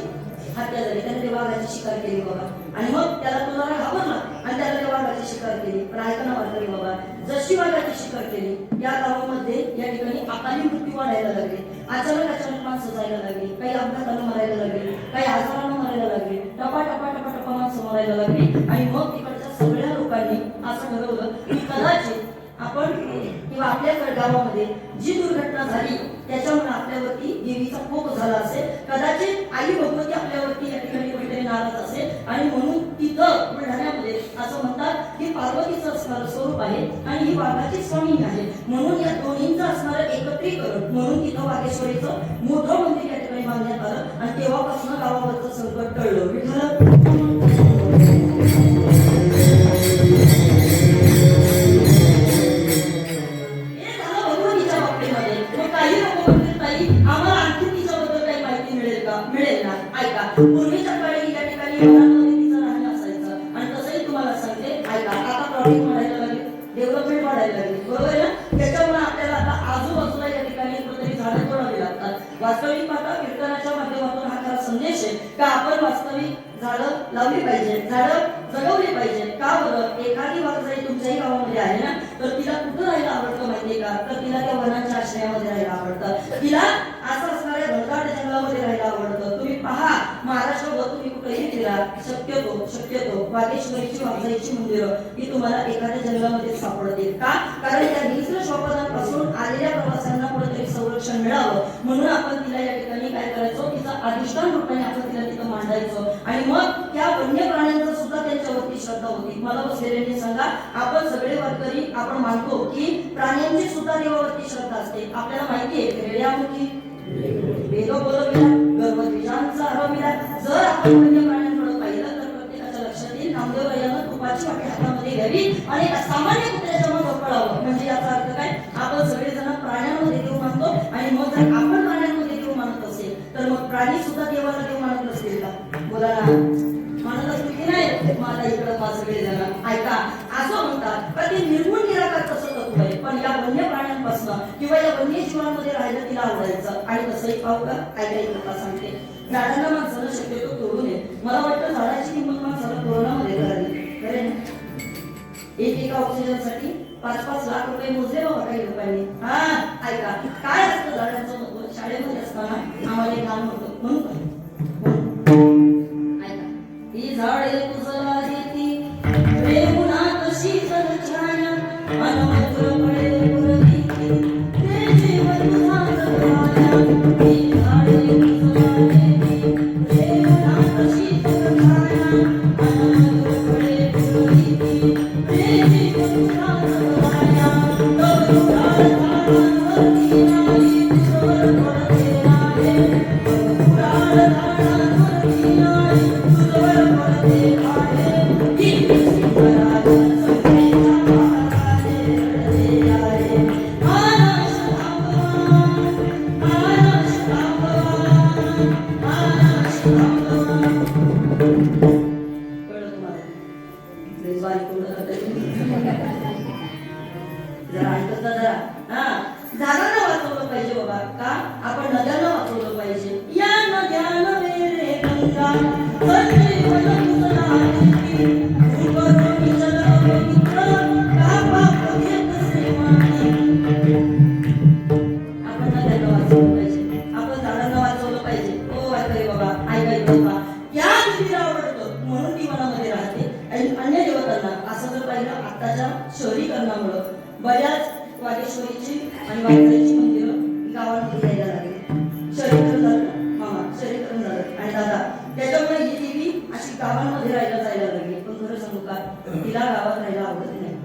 Speaker 1: हत्या झाली. त्याने त्या वाघाची शिकार केली बाबा. आणि मग त्याला तो जरा घाबरला आणि त्याला त्या वाघाची शिकार केली. पण ऐका ना वारकरी बाबा, जशी वाघाची शिकार केली या गावामध्ये या ठिकाणी अकाली मृत्यू वाढायला लागले. अचानक माणसं जायला लागली. काही अपघातानं मरायला लागली, काही आजारानं मरायला लागली. टपा टपा टपा टपा माणसं मरायला लागली. आणि मग तिकडच्या सगळ्या लोकांनी असं ठरवलं की कदाचित आपण किंवा आपल्या गावामध्ये जी दुर्घटना झाली त्याच्यामुळे आपल्यावरती देवीचा कोप झाला असेल. कदाचित आई भगवती आपल्यावरती या ठिकाणी कुठेतरी नाराज असेल आणि म्हणून तिथं बुलढाण्यामध्ये असं म्हणतात की पार्वतीचं असणारं स्वरूप आहे आणि ही वाघाची स्वामी आहे. म्हणून या दोन्हींचं असणारं एकत्रीकरण म्हणून तिथं वाघेश्वरीचं मोठं मंदिर या ठिकाणी बांधण्यात आलं आणि तेव्हापासून गावावरचं संकट टळलं. विठ्ठल पूर्वीच्या काळी या ठिकाणी तिचं राहणं असायचं. आणि तसंही तुम्हाला सांगते, ऐका, आता प्रॉब्लेम वाढायला लागले, डेव्हलपमेंट वाढायला लागली, बरोबर आहे ना. त्याच्यामुळे आपल्याला आता आजूबाजूला या ठिकाणी कुठेतरी झाडं तोडावी लागतात. वास्तविक पाहता कीर्तनाच्या माध्यमातून हा खरा संदेश आहे का आपण वास्तविक झाडं लावली पाहिजे, झाडं जगवली पाहिजे. का बरं? एखादी वाघ जरी तुमच्याही गावामध्ये आहे ना तर तिला कुठं राहायला आवडतं माहितीये का? तर तिला त्या वनांच्या आश्रयामध्ये राहायला आवडतं. तिला असं असणाऱ्या घनदाट जंगलामध्ये राहायला आवडतं. तुम्ही पहा, महाराष्ट्रावर तुम्ही कुठेही फिरा, शक्यतो वाघेश्वरीची वाघजाईची मंदिरं ही तुम्हाला एखाद्या जंगलामध्ये सापडतील. का? कारण त्या निसर्ग श्वापदांपासून आलेल्या प्रवाशांना कुठेतरी संरक्षण मिळावं म्हणून आपण तिला या ठिकाणी काय करायचो, तिचा अधिष्ठान रूपाने आपण तिला तिथं मांडायचो. आणि मग त्या वन्य प्राण्यांचा सुद्धा त्यांच्यावरती श्रद्धा होती. मला बसलेल्यांनी सांगा, आपण सगळे वारकरी आपण मानतो की प्राण्यांची सुद्धा देवावरती श्रद्धा असते. आपल्याला माहिती आहे रेड्यामुखी वेद बोलविला, गर्भद्विजांचा हरविला. जर आपण वन्य प्राण्यांकडे पाहिलं तर प्रत्येकाच्या लक्षात येईल नामदेवरायानं तुपाची वाटी हातामध्ये घ्यावी आणि सामान्य कुत्र्याच्या मग पडावं. म्हणजे याचा अर्थ काय? आपण सगळेजण प्राण्यांमध्ये देव मानतो आणि मग जर आपण प्राण्यांमध्ये देव मानत असेल तर मग प्राणी सुद्धा देवाला देव मानत नसतील का? बोला ना, मानत असतील की नाही? मला इकडं सगळेजण ऐका, असं म्हणतात का ते निर्गुण निराकार तसं तत्व आहे. पण या वन्य प्राण्यांपासून किंवा या वन्य जीवांमध्ये राहायला तिला आवडायचं. आणि तसंही पाहू का? ऐका एक कथा सांगते. झाडांना माणसाला शक्यतो तोडू नये. मला वाटतं झाडाची किंमत माणसाला कोरोनामध्ये करावी. खरं ना? एका ऑक्सिजनसाठी 5-5 लाख रुपये मोजले बाबा काही लोकांनी. हा, ऐका, काय असतं झाडांचं महत्व? शाळेमध्ये असताना आम्हाला एक गाणं होतं, म्हणून ऐका, ही झाडे तुझला देती प्रेमुना कशी जगछाया अनमधुर पडे पुरवीती ते जीव तुझा जगवाया. ही झाडे तुझला देती प्रेमुना कशी जगछाया अनमधुर पडे पुरवीती ते जीव तुझा जगवाया. तब तुझा झाडांवरती नाही तुझवर पडते आहे. शहरीकरणामुळे बऱ्याच वागेश्वरीची आणि वाघेश्वरीची मंदिरं गावांमध्ये यायला लागली. शहरीकरण झालं मामा, शहरीकरण झालं आणि दादा, त्याच्यामुळे ही देवी अशी गावांमध्ये राहायला जायला लागली. पण खरं सांगू का, तिला गावात राहायला आवडत नाही.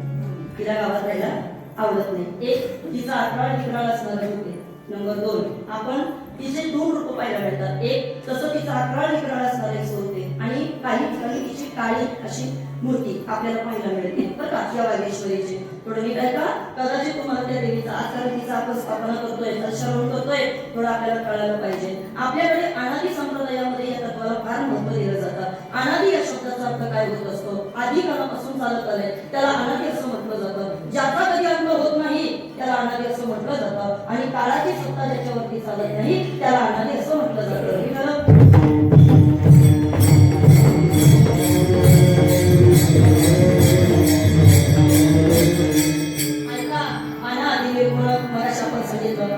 Speaker 1: तिला गावात राहायला आवडत नाही. एक, तिचा अठरा ठिकाण असणार होते. नंबर 2, आपण तिचे 2 रूप पाहायला मिळतात. एक, तसं तिचा 18 ठिकाण असणारे होते आणि काही ठिकाणी तिची काळी अशी मूर्ती आपल्याला पाहायला मिळते. बरं का, या वागेश्वरीची थोडं नीट आहे का? कदाचित तुम्हाला त्या देवीचा आजकाल तिचा आपण स्थापना करतोय, श्रवण करतोय, थोडं आपल्याला कळायला पाहिजे. आपल्याकडे अनादी संप्रदायामध्ये या तत्वाला फार महत्त्व दिलं जातं. अनादी या शब्दाचा अर्थ काय होत असतो? आधी काळापासून चालत आलंय, त्याला अनादी असं म्हटलं जातं. ज्याचा कधी अंत होत नाही त्याला अनादी असं म्हटलं जातं. आणि काळाची सत्ता ज्याच्यावरती चालत नाही त्याला अनादी असं म्हटलं जातं.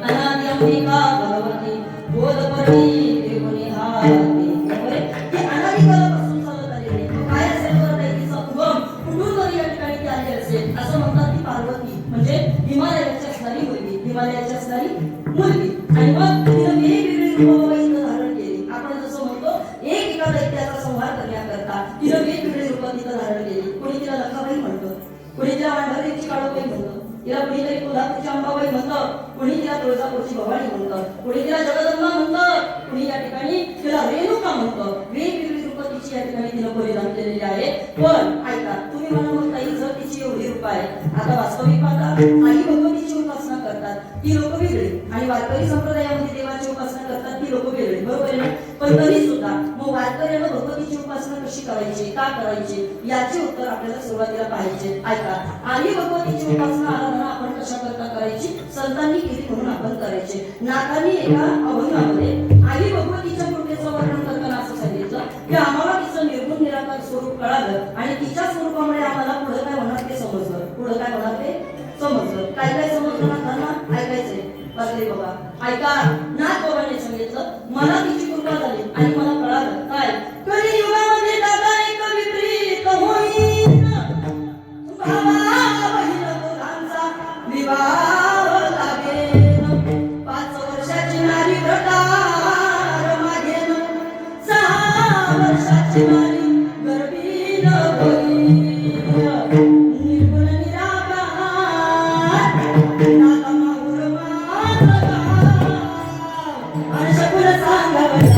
Speaker 1: अनादी अंबिका भगवती बोधपरी त्रिगुणी हाती. हे अनादी काळापासून चालत आलेले. काय असेल बरं त्याचा उगम कुठून तरी या ठिकाणी ती आली असेल. असं म्हणतात ती पार्वती म्हणजे हिमालयाची असणारी मुलगी, हिमालयाची असणारी मुलगी. आणि मग तिनं वेगवेगळी रूपं इथं धारण केली. आपण जसं म्हणतो एका दैत्याचा संहार करण्याकरता तिनं वेगवेगळी रूपं तिथं धारण केली. कोणी तिला लखाबाई म्हणतं, कोणी तिला वांढारीची काळूबाई म्हणतं, तिला कुणीतरी कोल्हापूरची अंबाबाई म्हणतं, कुणी तिला तुळजापूरची भवानी म्हणतं, कुणी तिला जगदंबा म्हणतं, कुणी या ठिकाणी तिला रेणुका म्हणतं. वेगवेगळी रूपं तिची या ठिकाणी तिनं परिधान केलेली आहे. पण ऐका, तुम्ही मला म्हणता ही जर तिची एवढी रूप आहे, आता वास्तविक पाहता आई भगवतीची उपासना करतात ती लोक वेगळी आणि वारकरी संप्रदायामध्ये देवाची उपासना करतात ती लोक वेगळी, बरोबर आहे ना? पण तरी सुद्धा मग वारकऱ्याला भगवतीची उपासना कशी करायची, का करायची, याचे उत्तर आपल्याला सुरुवातीला पाहायचे. ऐका, आई भगवतीची उपासना आराधना आपण कशा करता करायची? संतांनी केली म्हणून आपण करायचे. नाथांनी एका अभंगामध्ये आई भगवतीच्या कृपेचं वर्णन करताना असं सांगितलं की आम्हाला तिचं निर्गुण निराकार स्वरूप कळालं आणि तिच्या स्वरूपामुळे आम्हाला पुढे काय होणार ते समजलं. पुढे काय होणार ते समजलं. काय काय समजलं नाथांना? ऐकायचंय बसले बाबा. ऐका, नाथ बाबांनी सांगितलं मला तिची कृपा झाली आणि मला कळालं काय, कलियुगामध्ये दादा एक विपरीत होईल, भावा बहीण दोघांचा विवाह लागेल, 5 वर्षाची नारी प्रकार मागेल, 6 वर्षाची नारी गर्भीण होईल, निर्गुण निराकार नाथ माहुर माझा आणि शकुन सांगावला.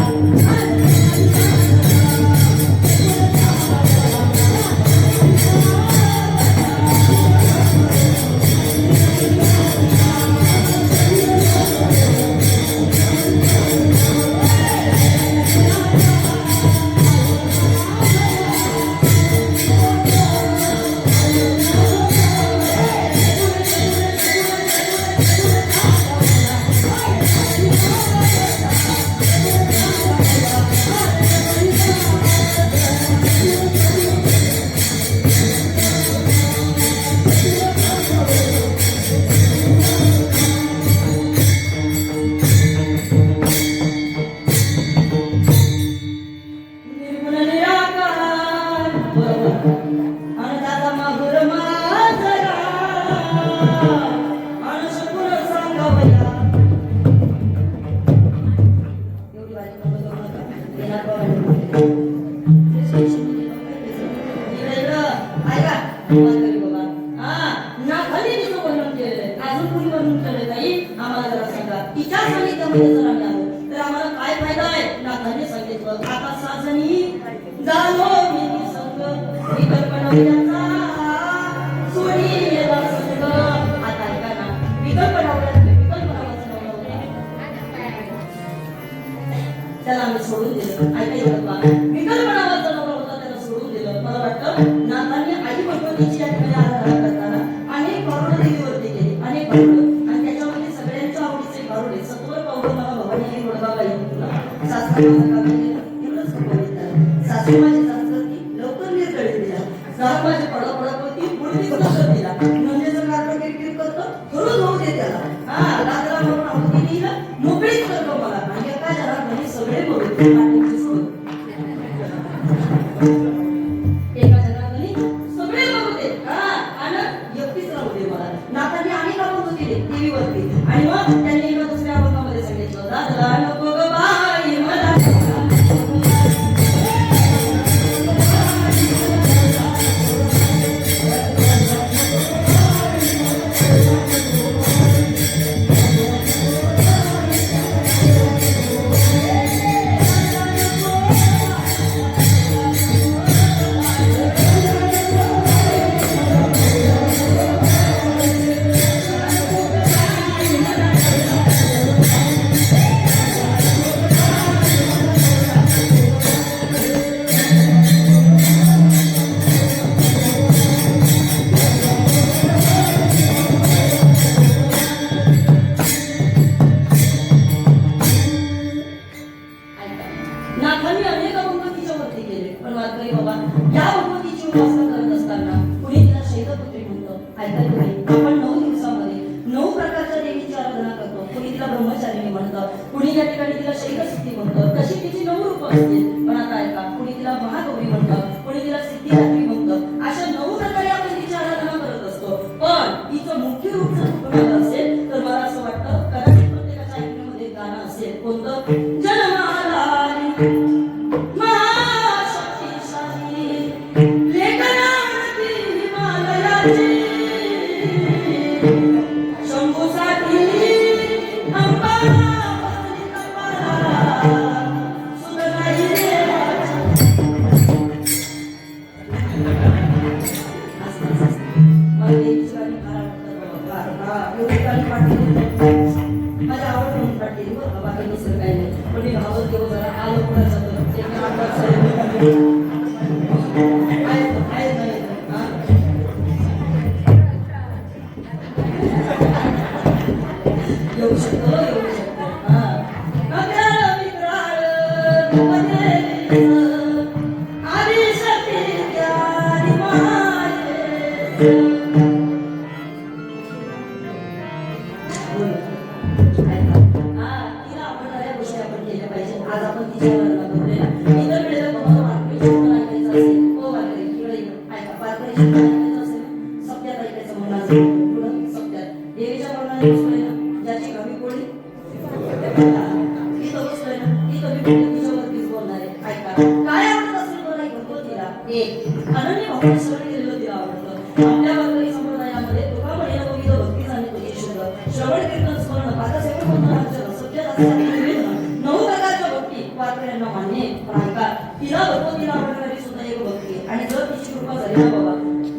Speaker 1: त्याला आम्ही सोडून दिलं. ऐकायचं बघा, विकल्प नावाचा नवरा होता त्याला सोडून दिलं. मला वाटतं नाथांनी आई भगवतीची या ठिकाणी आराधना करताना अनेक बारुड देवीवरती केली, अनेक बारुड, आणि त्याच्यामध्ये सगळ्यांच्या आवडीचे बारुड सत्वर पावडर मला भवानी आणि वडगाव आई तुला शास्त्राला एवढंच सासू माझी जाणती लवकर निर्दळी दिला. सासू माझी पडपडपती पुढे कसं दिला म्हणजे जर कार्टून किरकिर करतो थोडं होऊ दे त्याला. हा लागला म्हणून आपण तिला मोकळीच करतो मला आणि एका जणात सगळे बोलू एका जणात सगळे बघू दे. हा आणि एकटीच राहू दे मला. नातानी अनेक आपण केले टीव्ही वरती आणि मग त्यांनी एका दुसऱ्या अभंगामध्ये सांगितलं दादला नको ग बाई मला नाथांनी अनेक अभंग तिच्यावरती केले. पण वारकरी बाबा या भगवतीची उपासना करत असताना कुणी तिला शैलपुत्री म्हणतो. ऐकाय तुम्ही आपण 9 दिवसामध्ये 9 प्रकारच्या देवीची आराधना करतो. कुणी तिला ब्रह्मचारिणी म्हणतं, कुणी या ठिकाणी तिला शैलसिद्धी म्हणतं. तशी तिची 9 रूप असतील. पण आता ऐका कुणी तिला महागौरी म्हणतं, कुणी तिला सिद्धिदात्री म्हणतं. अशा 9 प्रकारे आपण तिची आराधना करत असतो. पण तिचं मुख्य रूप जर कुठलं असेल तर मला असं वाटतं कदाचित प्रत्येकाच्या ऐकण्यामध्ये गाणं असेल. कोणतं? माझ्या आवड म्हणून काढलेली बरं बाकी दुसरं काही नाही. पण मी भावत घेऊ जरा आलो कुणाचं येऊ शकतो येऊ शकतो. आज आपण तिच्या इतर वेळेला तुम्हाला वारकरी ऐकायचं असेल ओ वारकरी इकडे ऐका वारकरी ऐकायचं असेल सप्त्यात ऐकायचं म्हणून असेल पुढं सप्त्यात देवीच्या वर्णाने बसलोय ना ज्याची कमी पोळी ती तर बसलोय ना ती कमी पोळी तिच्यावरतीच बोलणार आहे. ऐका काय आवडत असेल बरं भगवतीला एक अनन्य भक्त श्रवण केलेलं तिला आवडतं. आपल्या वारकरी संप्रदायामध्ये तुका म्हणेला विविध भक्ती जाणे तुझी शुद्ध श्रवण कीर्तन स्मरण पाठसेवा म्हणून सप्त्यात वारकऱ्यांना मान्य पण ऐका तिला भगवतीला आवडणारी सुद्धा एक भक्ती आणि जर तिची कृपा झाली ना बाबा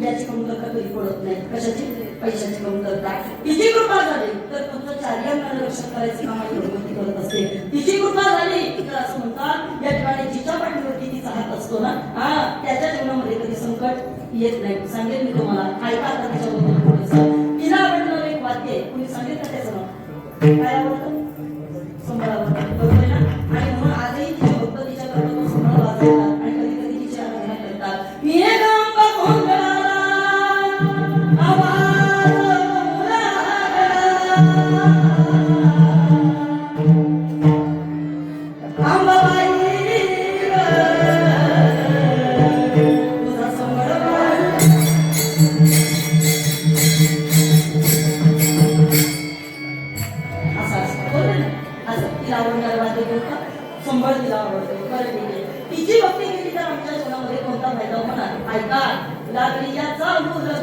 Speaker 1: याची कमतरता कधी पडत नाही. कशाची? पैशाची कमतरता. तिची कृपा झाली तर तुमचं चार्यांना रक्षण करायचं काम ही भगवती करत असते. तिची कृपा झाली तर असं म्हणतात या ठिकाणी जिच्या पाठीवरती तिचा हात असतो ना त्याच्या जीवनामध्ये कधी संकट येत नाही. सांगेल मी तुम्हाला ऐका आता तिच्याबद्दल थोडंसं. तिला आवडणारं एक वाद्य आहे. कुणी सांगेल का त्याचं नाव? काय आवडतं? संबळ आवडतं. बरोबर ना? आणि म्हणून आजही तिचे भक्त तिच्या करतात संबळ वाजवतात आणि कधी कधी तिची आराधना करतात. मी हे गाव बघून संबळ तिला आवडतो. बरं ठीक आहे. तिची भक्ती केली तर आमच्या जीवनामध्ये कोणता फायदा होणार? ऐका लागली याचा मुलगा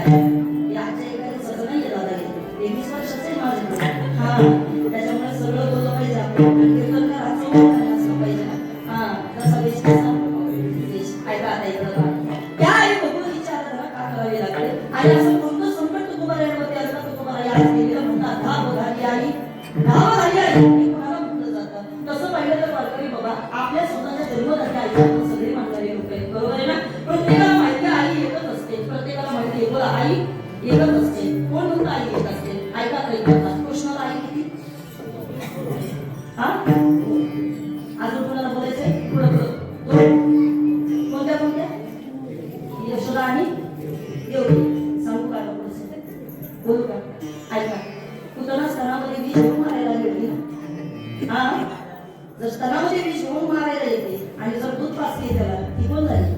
Speaker 1: याच्या एखादं सगळं नाही दादा हे 20 वर्षाचं आहे माझं. हा त्याच्यामुळे सगळं बोललं पाहिजे आपण. कीर्तनकार असं पाहिजे. हा जसा वेश तसा वेश. ऐका आता इकडं त्या आई भगवतीच्या आराधना का करावी लागते आणि असं कोणतं संकट तुकोबारायांवरती असतं तर तुम्हाला याद केलेलं म्हणतात धाव घाली आई धाव घाली आई हे कोणाला म्हटलं जातं. तसं पाहिलं तर वारकरी बाबा आपल्या स्वतःच्या जन्मदात्या आईला सगळे मानणारे लोक आहेत. बरोबर आहे ना. प्रत्येकाला माहिती आई एकच असते. प्रत्येकाला माहिती आहे बोला आई एकच असते. कोण म्हणतं आई एक असते. ऐका काही करतात कृष्णाला आई किती हा अजून कोणाला बोलायचंय पुढं कोणत्या कोणत्या यशोदा आणि देवकी सांगू का बोलू का. ऐका पुतना स्तनामध्ये विष घेऊन मारायला गेली ना. हा जर स्तनामध्ये विष घेऊन मारायला येते आणि जर दूध पाजते त्याला ती कोण झाली.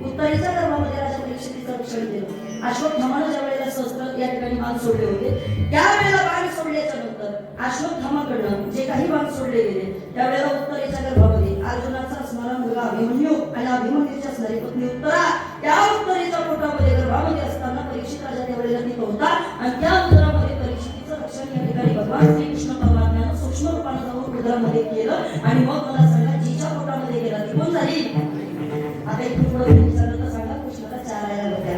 Speaker 1: उत्तरेच्या गर्भामध्ये राजा परीक्षितीचं रक्षण केलं. अश्वत्थामानं ज्या वेळेला सहस्त्र या ठिकाणी बाण सोडले होते त्यावेळेला बाण सोडल्याच्या नंतर अश्वत्थामाकडनं जे काही बाण सोडले गेले त्यावेळेला उत्तरेच्या गर्भामध्ये अर्जुनाचा असणारा मुलगा अभिमन्यू आणि अभिमन्यूची असणारी पत्नी उत्तरा त्या उत्तरेच्या पोटामध्ये गर्भामध्ये असताना परीक्षित राजा त्यावेळेला तिथं होता आणि त्या उदरामध्ये परीक्षितीचं रक्षण या ठिकाणी भगवान श्रीकृष्ण परमात्म्यानं सूक्ष्म रूपानं जाऊन उदरामध्ये केलं आणि मग मला सांगा जिच्या पोटामध्ये गेला ती कोण झाली. आता इथून पुढे विचारलं तर सांगा कृष्णाला चारायला होत्या.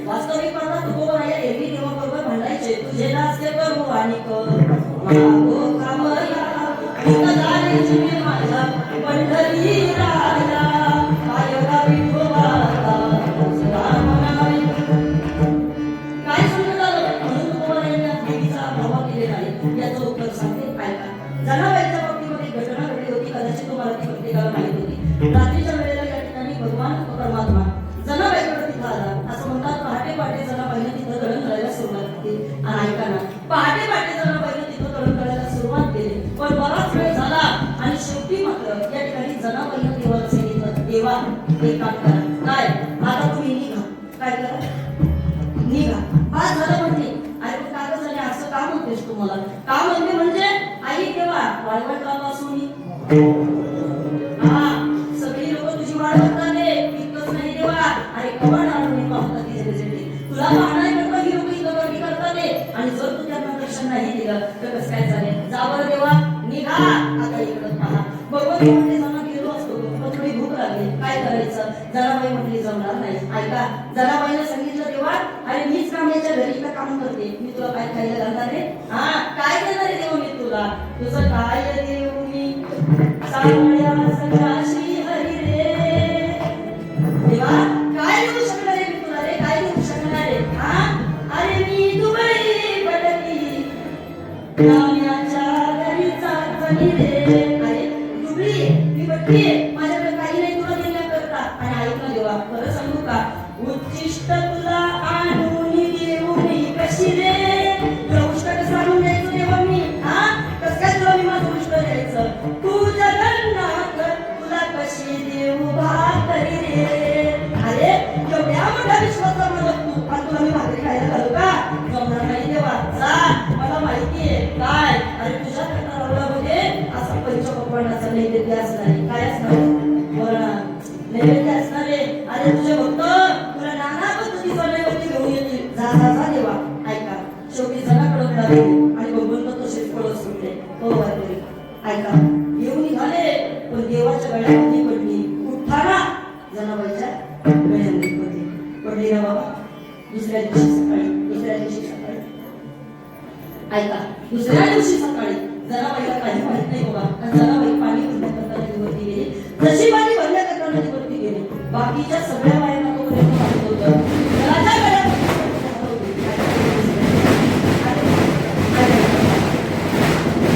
Speaker 1: वास्तविक पाहता तुकोबाराया एरवी देवाबरोबर भांडायचे तुझे नाचते करू आणि पंढरी राजा काय समजत आलं म्हणून तुकोबारायांनी देवीचा भावा केलेला आहे. याचं उत्तर सांगते ऐका. जनाबाईच्या बाबतीमध्ये घटना घडली होती. कदाचित तुम्हाला ती प्रत्येकाला माहित होती. रात्रीच्या वेळेला या ठिकाणी भगवान परमात्मा जनाबाईकडे तिथं आला. असं म्हणतात पहाटे पहाटे जनाबाईने तिथं दळण करायला सुरुवात केली. आणि ऐका ना पहाटे पहाटे जनाबाईने तिथं दळण करायला सुरुवात केली पण बराच वेळ झाला आणि शेवटी मात्र या ठिकाणी जनाबाईने देवाला सांगितलं देवा एक काम करा काय आता तुम्ही निघा. काय करा निघा. आज झालं म्हणते आई पण कागद झाले असं का म्हणतेस तुम्हाला का म्हणते म्हणजे आई देवा वाळवट राहा असून हा सगळी लोक तुझी वाळवट राहते इतकंच नाही देवा अरे कवड आणून पाहतात तुला पाहणारे करता ही लोक इथं गर्दी करतात आणि जर तू त्यांना दर्शन नाही दिलं तर कसं काय चालेल. जा बरं देवा निघा. आता इकडं पहा भगवती म्हणते जाणं गेलो असतो पण थोडी भूक लागली काय करायचं. जनाबाई म्हटली जमणार नाही. ऐका जनाबाईला सांगितलं देवा अरे मीच कामाच्या घरी इथं काम करते मी तुला काय खायला घालणार आहे. हा काय देणार आहे देव मी तुला तुझं काय देऊ मी सावळ्या सगळा श्री हरी रे देवा काय देऊ शकणार आहे मी तुला रे काय देऊ शकणार आहे. हा अरे मी दुबई पडली नाम्याच्या घरीचा कणी रे अरे दुबळी मी पडली माझ्याकडे काही नाही तुला देण्याकरता. आणि ऐक ना देवा खरं सांगू का उच्चिष्ट तुला आणून देऊ मी कशी रे तुला उष्ट कसं आणून द्यायचं देवा मी. हा कसं काय तुला मी माझं उष्ट द्यायचं तू जगन्नाथ तुला कशी देऊ भाकरी रे. अरे एवढ्या मोठ्या विश्वासा मालक तू आणि तुला मी भाकरी खायला घालू का जमणार नाही देवा. जा मला माहितीये काय अरे तुझ्या कटारावल्यामध्ये असा पंचपक्वान्नाचा नैवेद्य असणार आहे. काय असणार बोला नैवेद्य असणार आहे. अरे तुझे भक्त तुला नाना पद्धतीचा नैवेद्य घेऊन येतील. जा जा जा देवा. ऐका शेवटी जनाकडे मिळाले आणि भगवंत तसेच पळत सुटले. हो वारकरी ऐका येऊन निघाले पण देवाच्या गळ्यामध्ये पडली उठाना जनाबाईच्या गळ्यामध्ये पडली ना बाबा. दुसऱ्या दिवशी सकाळी ऐका दुसऱ्या दिवशी सकाळी जनाबाईला काही माहित नाही बाबा. जनाबाई पाणी भरण्याकरता नदीवरती गेली. जशी पाणी भरण्याकरता नदीवरती गेली बाकीच्या सगळ्या बायांना तो माहित होतं राजा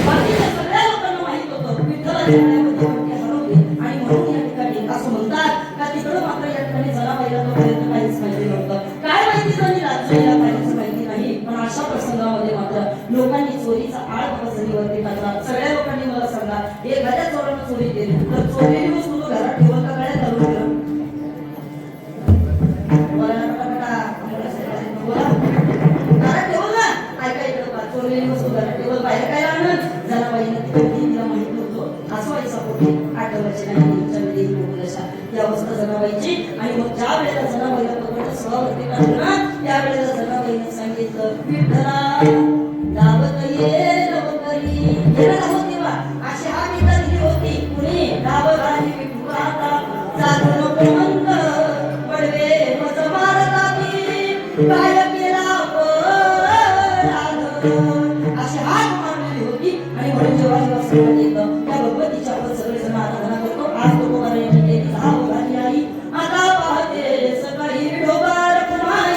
Speaker 1: बाकीच्या सगळ्या लोकांना माहित होतं विठ्ठलाच्या गळ्यामध्ये हरवली आणि म्हणून या ठिकाणी असं म्हणतात का तिकडं मात्र या ठिकाणी जनाबाईला तोपर्यंत काहीच माहिती नव्हतं. काय माहिती झाली राजाला काहीच माहिती नाही. पण अशा प्रसंगामध्ये मात्र लोकांनी चोरीचा आळ जमिनीवरती टाकला. सगळ्या लोकांनी मला सांगा एखाद्या त्यावेळेला जनाबाईला भगवंत स्वभावरती काढताना त्यावेळेला जनाबाईने सांगितलं विठ्ठला दावत ये लवकरी येणार होती बा अशी हा गीता दिली होती कुणी दाव घाली विठुराता जागू नको मंद पडवे मज मारताती काय केला पण अशी हात मारलेली होती आणि म्हणून जेव्हा येतं त्या भगवतीच्या आपण सगळेजण आराधना करतो आज तो कुमाराने धाव घाली आई आता पाहते सकाळी डोबार कुमारी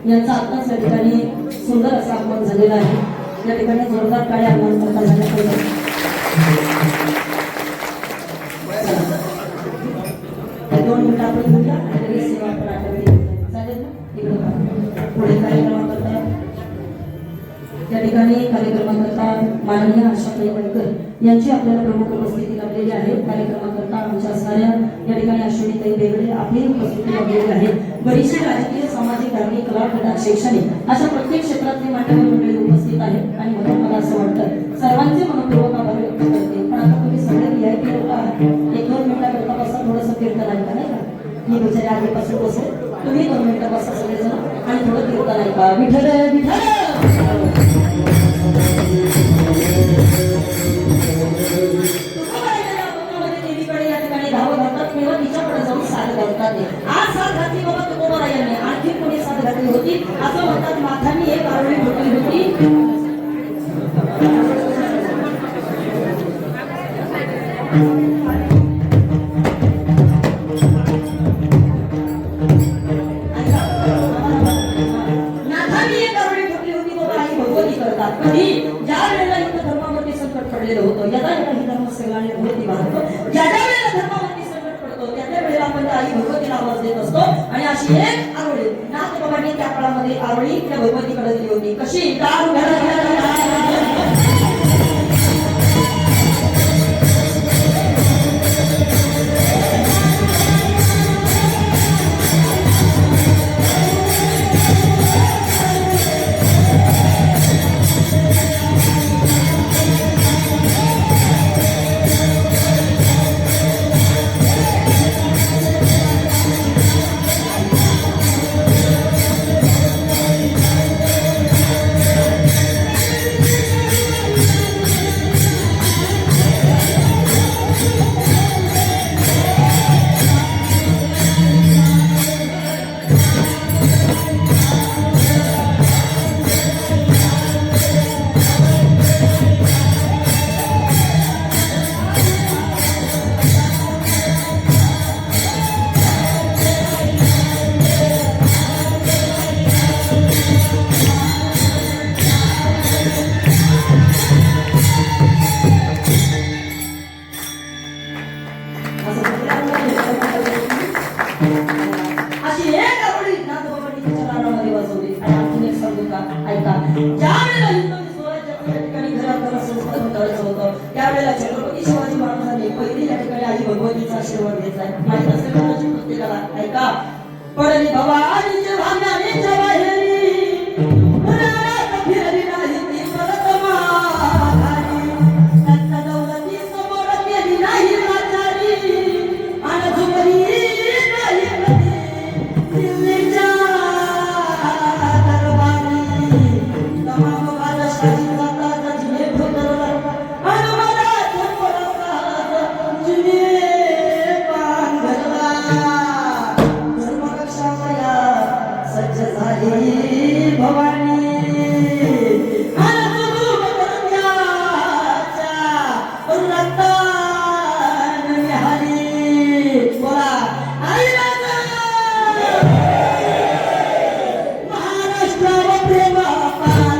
Speaker 1: यांचा आत्ताच या ठिकाणी सुंदर असा आगमन झालेला आहे. या ठिकाणी जोरदार टाळ्या आगमन करता झाल्या पाहिजे. दोन मिनिटं आपण बोलूया आणि लगेच सेवा आपण आठवली चालेल ना. इकडे पुढे कार्यक्रमाकरता या ठिकाणी कार्यक्रमाकरता माननीय आशाताई वडकर यांची आपल्याला प्रमुख उपस्थिती लाभलेली आहे. कार्यक्रमाकरता आमच्या असणाऱ्या या ठिकाणी अश्विनीताई बेगडे आपली उपस्थिती लाभलेली आहे. बरीचशी राजकीय सामाजिक धार्मिक कला क्रीडा शैक्षणिक अशा प्रत्येक क्षेत्रातले मान्यवर मंडळी उपस्थित आहेत आणि म्हणून मला असं वाटतं सर्वांचे मनपूर्वक आभार व्यक्त करते. पण आता तुम्ही सगळे VIP लोक आहात. 1-2 मिनिटाकरता बसा थोडंसं कीर्तन ऐका नाही का. मी बिचारी आधीपासून बसेल तुम्ही 2 मिनिटं बसा सगळेजण आणि थोडं कीर्तन ऐका. विठ्ठल विठ्ठल आज साथ घातली बाबा तुकोबारायांनी आणखी कोणी साथ घातली होती असं म्हणतात. माथांनी एक आरोळी ठोकली होती. नाथांनी एक आरोळी ठोकली होती बाबा आई भगवती करतात. कधी ज्या वेळेला हिंदू धर्मावरती संकट पडलेलं होतं यदा यदा ही धर्मसेवा भगवती वाढतो ज्या वेळेला धर्मावरती आपण आई भगवतीला आवाज देत असतो आणि अशी एक आरोळी नाथ बाबांनी त्या काळामध्ये आरोळी त्या भगवतीकडे दिली होती. कशी सुद्धा तळायचं होतं. त्यावेळेला छत्रपती शिवाजी महाराजांनी पहिली या ठिकाणी आई भगवतीचा आशीर्वाद घेतलाय. माहित असेल कदाचित प्रत्येकाला. ऐका, पडली भवानीच्या भांड्याच्या बाहेरी रानात फिरली नाही ती परत माघारी. त्यांच्या दौलती समोर गेली नाही लाचारी आणि झुकली नाही कधी दिल्लीच्या दरबारी. तमाम बादशाहीचा ताज जिने भोगला आणि मला थोडासा जिने पांघरला. धर्मरक्षाला सज्ज झाली भवानी आणि तुझ्या रक्ताने निहाली. बोला आई राजा महाराष्ट्रावर प्रेमापान.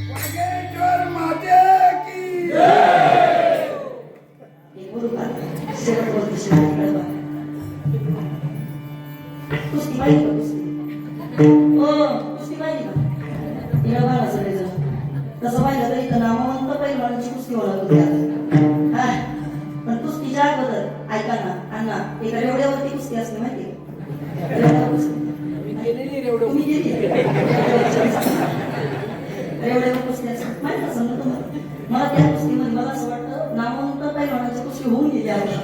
Speaker 2: वागेश्वर माते की
Speaker 1: एक बोलू का? शेवट बोलतो, शेवट इकडे बघ. कुस्ती माहिती का कुस्ती? कुस्ती माहिती का? तिला बाळा सगळेजण. तसं पाहिलं तर इथं नामवंत पैलवानांची कुस्ती होणार होती आता. हा, पण कुस्तीच्या अगोदर ऐका ना अण्णा, एका रेवड्यावरती कुस्ती असते माहिती आहे? रेवड्यावर कुस्ती. तुम्ही गेली? रेवड्यावर कुस्ती असते माहित असेल ना तुम्हाला. मला त्या कुस्तीमध्ये मला असं वाटतं नामवंत पैलवानाची कुस्ती होऊन गेली आहे.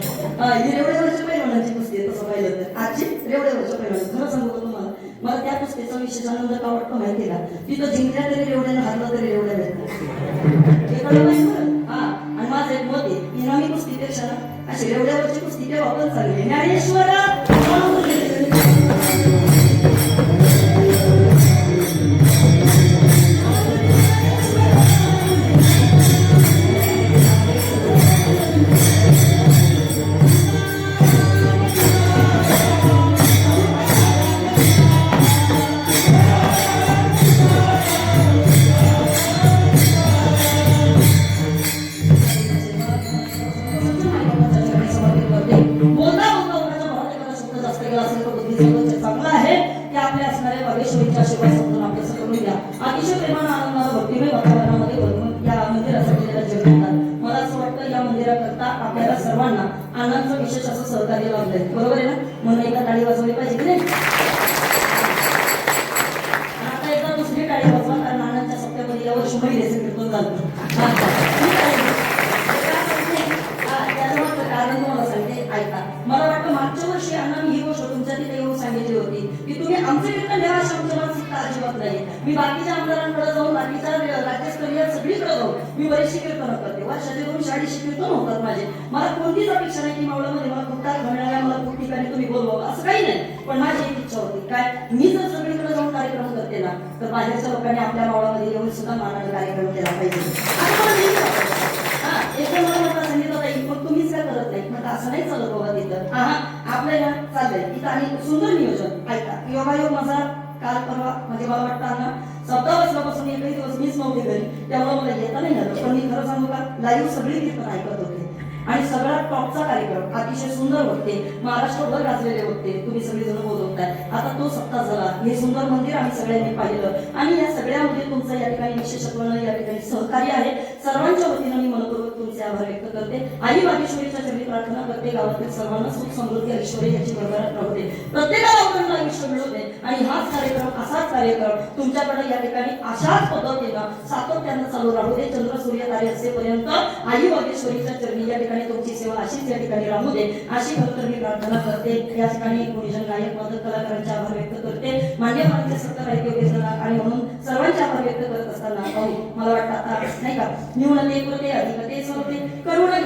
Speaker 1: ही रेवड्यावरच्या पैलवानाची कुस्ती आहे तसं पाहिलं तर. आजची रेवड्यावरच्या पैलवानाची. खरं सांगू का तुम्हाला, मला त्या कुस्तीचा विशेष आनंद का वाटतो माहिती का? तिथं जिंकल्या तरी रेवड्यानं, हारलं तरी रेवड्या भेटतात. हे कळलं पाहिजे बरं. हा, आणि माझं एक मत आहे, इनामी कुस्तीपेक्षा ना अशी रेवड्यावरची कुस्ती तेव्हा पण चालली. ज्ञानेश्वर चांगला आहे की आपल्या असणाऱ्या बागेश्वरीच्या आशीर्वाद समजून अभ्यास करून घ्या. अतिशय प्रेमानं आनंदानं भक्तिमय वातावरणामध्ये या मंदिरासाठी गेला जगतात. मला असं वाटतं या मंदिराकरता आपल्याला सर्वांना अण्णांचं विशेष असं सहकार्य लाभलंय. बरोबर आहे ना? म्हणून एकदा टाळी वाजवली पाहिजे की नाही? आता एकदा दुसरी टाळी वाजवा, कारण अण्णांच्या सप्त्यामध्ये यावर्षी महिलेचं कीर्तन झालं. कारण तुम्हाला सांगते, ऐका. मला वाटतं मागच्या वर्षी अण्णा ही गोष्ट तुमच्या तिथे येऊन सांगितली होती की तुम्ही आमचे कीर्तन ठेवा, आमच्या मानसिकता अजिबात नाही. मी बाकीच्या आमदारांकडे जाऊन, बाकीच्या राज्यस्तरीय सगळीकडे जाऊन मी बरीचशी कीर्तनं करते. वर्षाचे 200-250 कीर्तन होतात माझे. मला कोणतीच अपेक्षा नाही की मावळामध्ये मला खूप तारखा मिळाल्या, मला खूप ठिकाणी तुम्ही बोलवा, असं काही नाही. पण माझी एक इच्छा होती काय, मी जर सगळीकडे जाऊन कार्यक्रम करते ना, तर बाहेरच्या लोकांनी आपल्या मावळामध्ये येऊन सुद्धा मानाचा कार्यक्रम केला पाहिजे. एकदा मला म्हटलं सांगितलं ताई, मग तुम्हीच काय करत नाही? म्हटलं असं नाही चालत बाबा तिथं. आपल्याला चाललंय तिथं आणि सुंदर नियोजन. ऐका, योगायोग माझा काल परवा म्हणजे मला वाटतं ना 14 वाजल्यापासून एकही दिवस मीच नव्हते घरी, त्यामुळे मला येता नाही आलं. पण मी खरं सांगू का, लाईव्ह सगळी कीर्तन ऐकत होते. आणि सगळा टॉपचा कार्यक्रम अतिशय सुंदर होते, महाराष्ट्रभर गाजलेले होते, तुम्ही सगळेजण बोलवताय. आता तो सप्ताह झाला, हे सुंदर मंदिर आम्ही सगळ्यांनी पाहिलं आणि या सगळ्यामध्ये तुमचं या ठिकाणी विशेषत्वानं या ठिकाणी सहकार्य आहे. सर्वांच्या वतीनं मी मनपूर्वक तुमचे आभार व्यक्त करते. आई वागेश्वरीच्या चरणी प्रार्थना करते, गावातील सर्वांना सुख समृद्धी ऐश्वर्य याची भरभराट राहू दे, प्रत्येकाला उत्तम आयुष्य मिळू दे आणि हाच कार्यक्रम असाच कार्यक्रम तुमच्याकडे या ठिकाणी अशाच पद्धतीनं सातत्यानं चालू राहू दे. चंद्र सूर्य तारे असेपर्यंत आई वागेश्वरीच्या चरणी या ठिकाणी तुमची सेवा अशीच या ठिकाणी राहू दे, अशी खरं मी प्रार्थना करते. या ठिकाणी गुणीजन गायक वादक कलाकारांचे आभार व्यक्त करते, मान्यवरांचे सत्तर ऐक्य आणि म्हणून सर्वांचे आभार व्यक्त करत असताना मला वाटतं आता नाही का न्यूनते कृते अधिकते सवते करुणा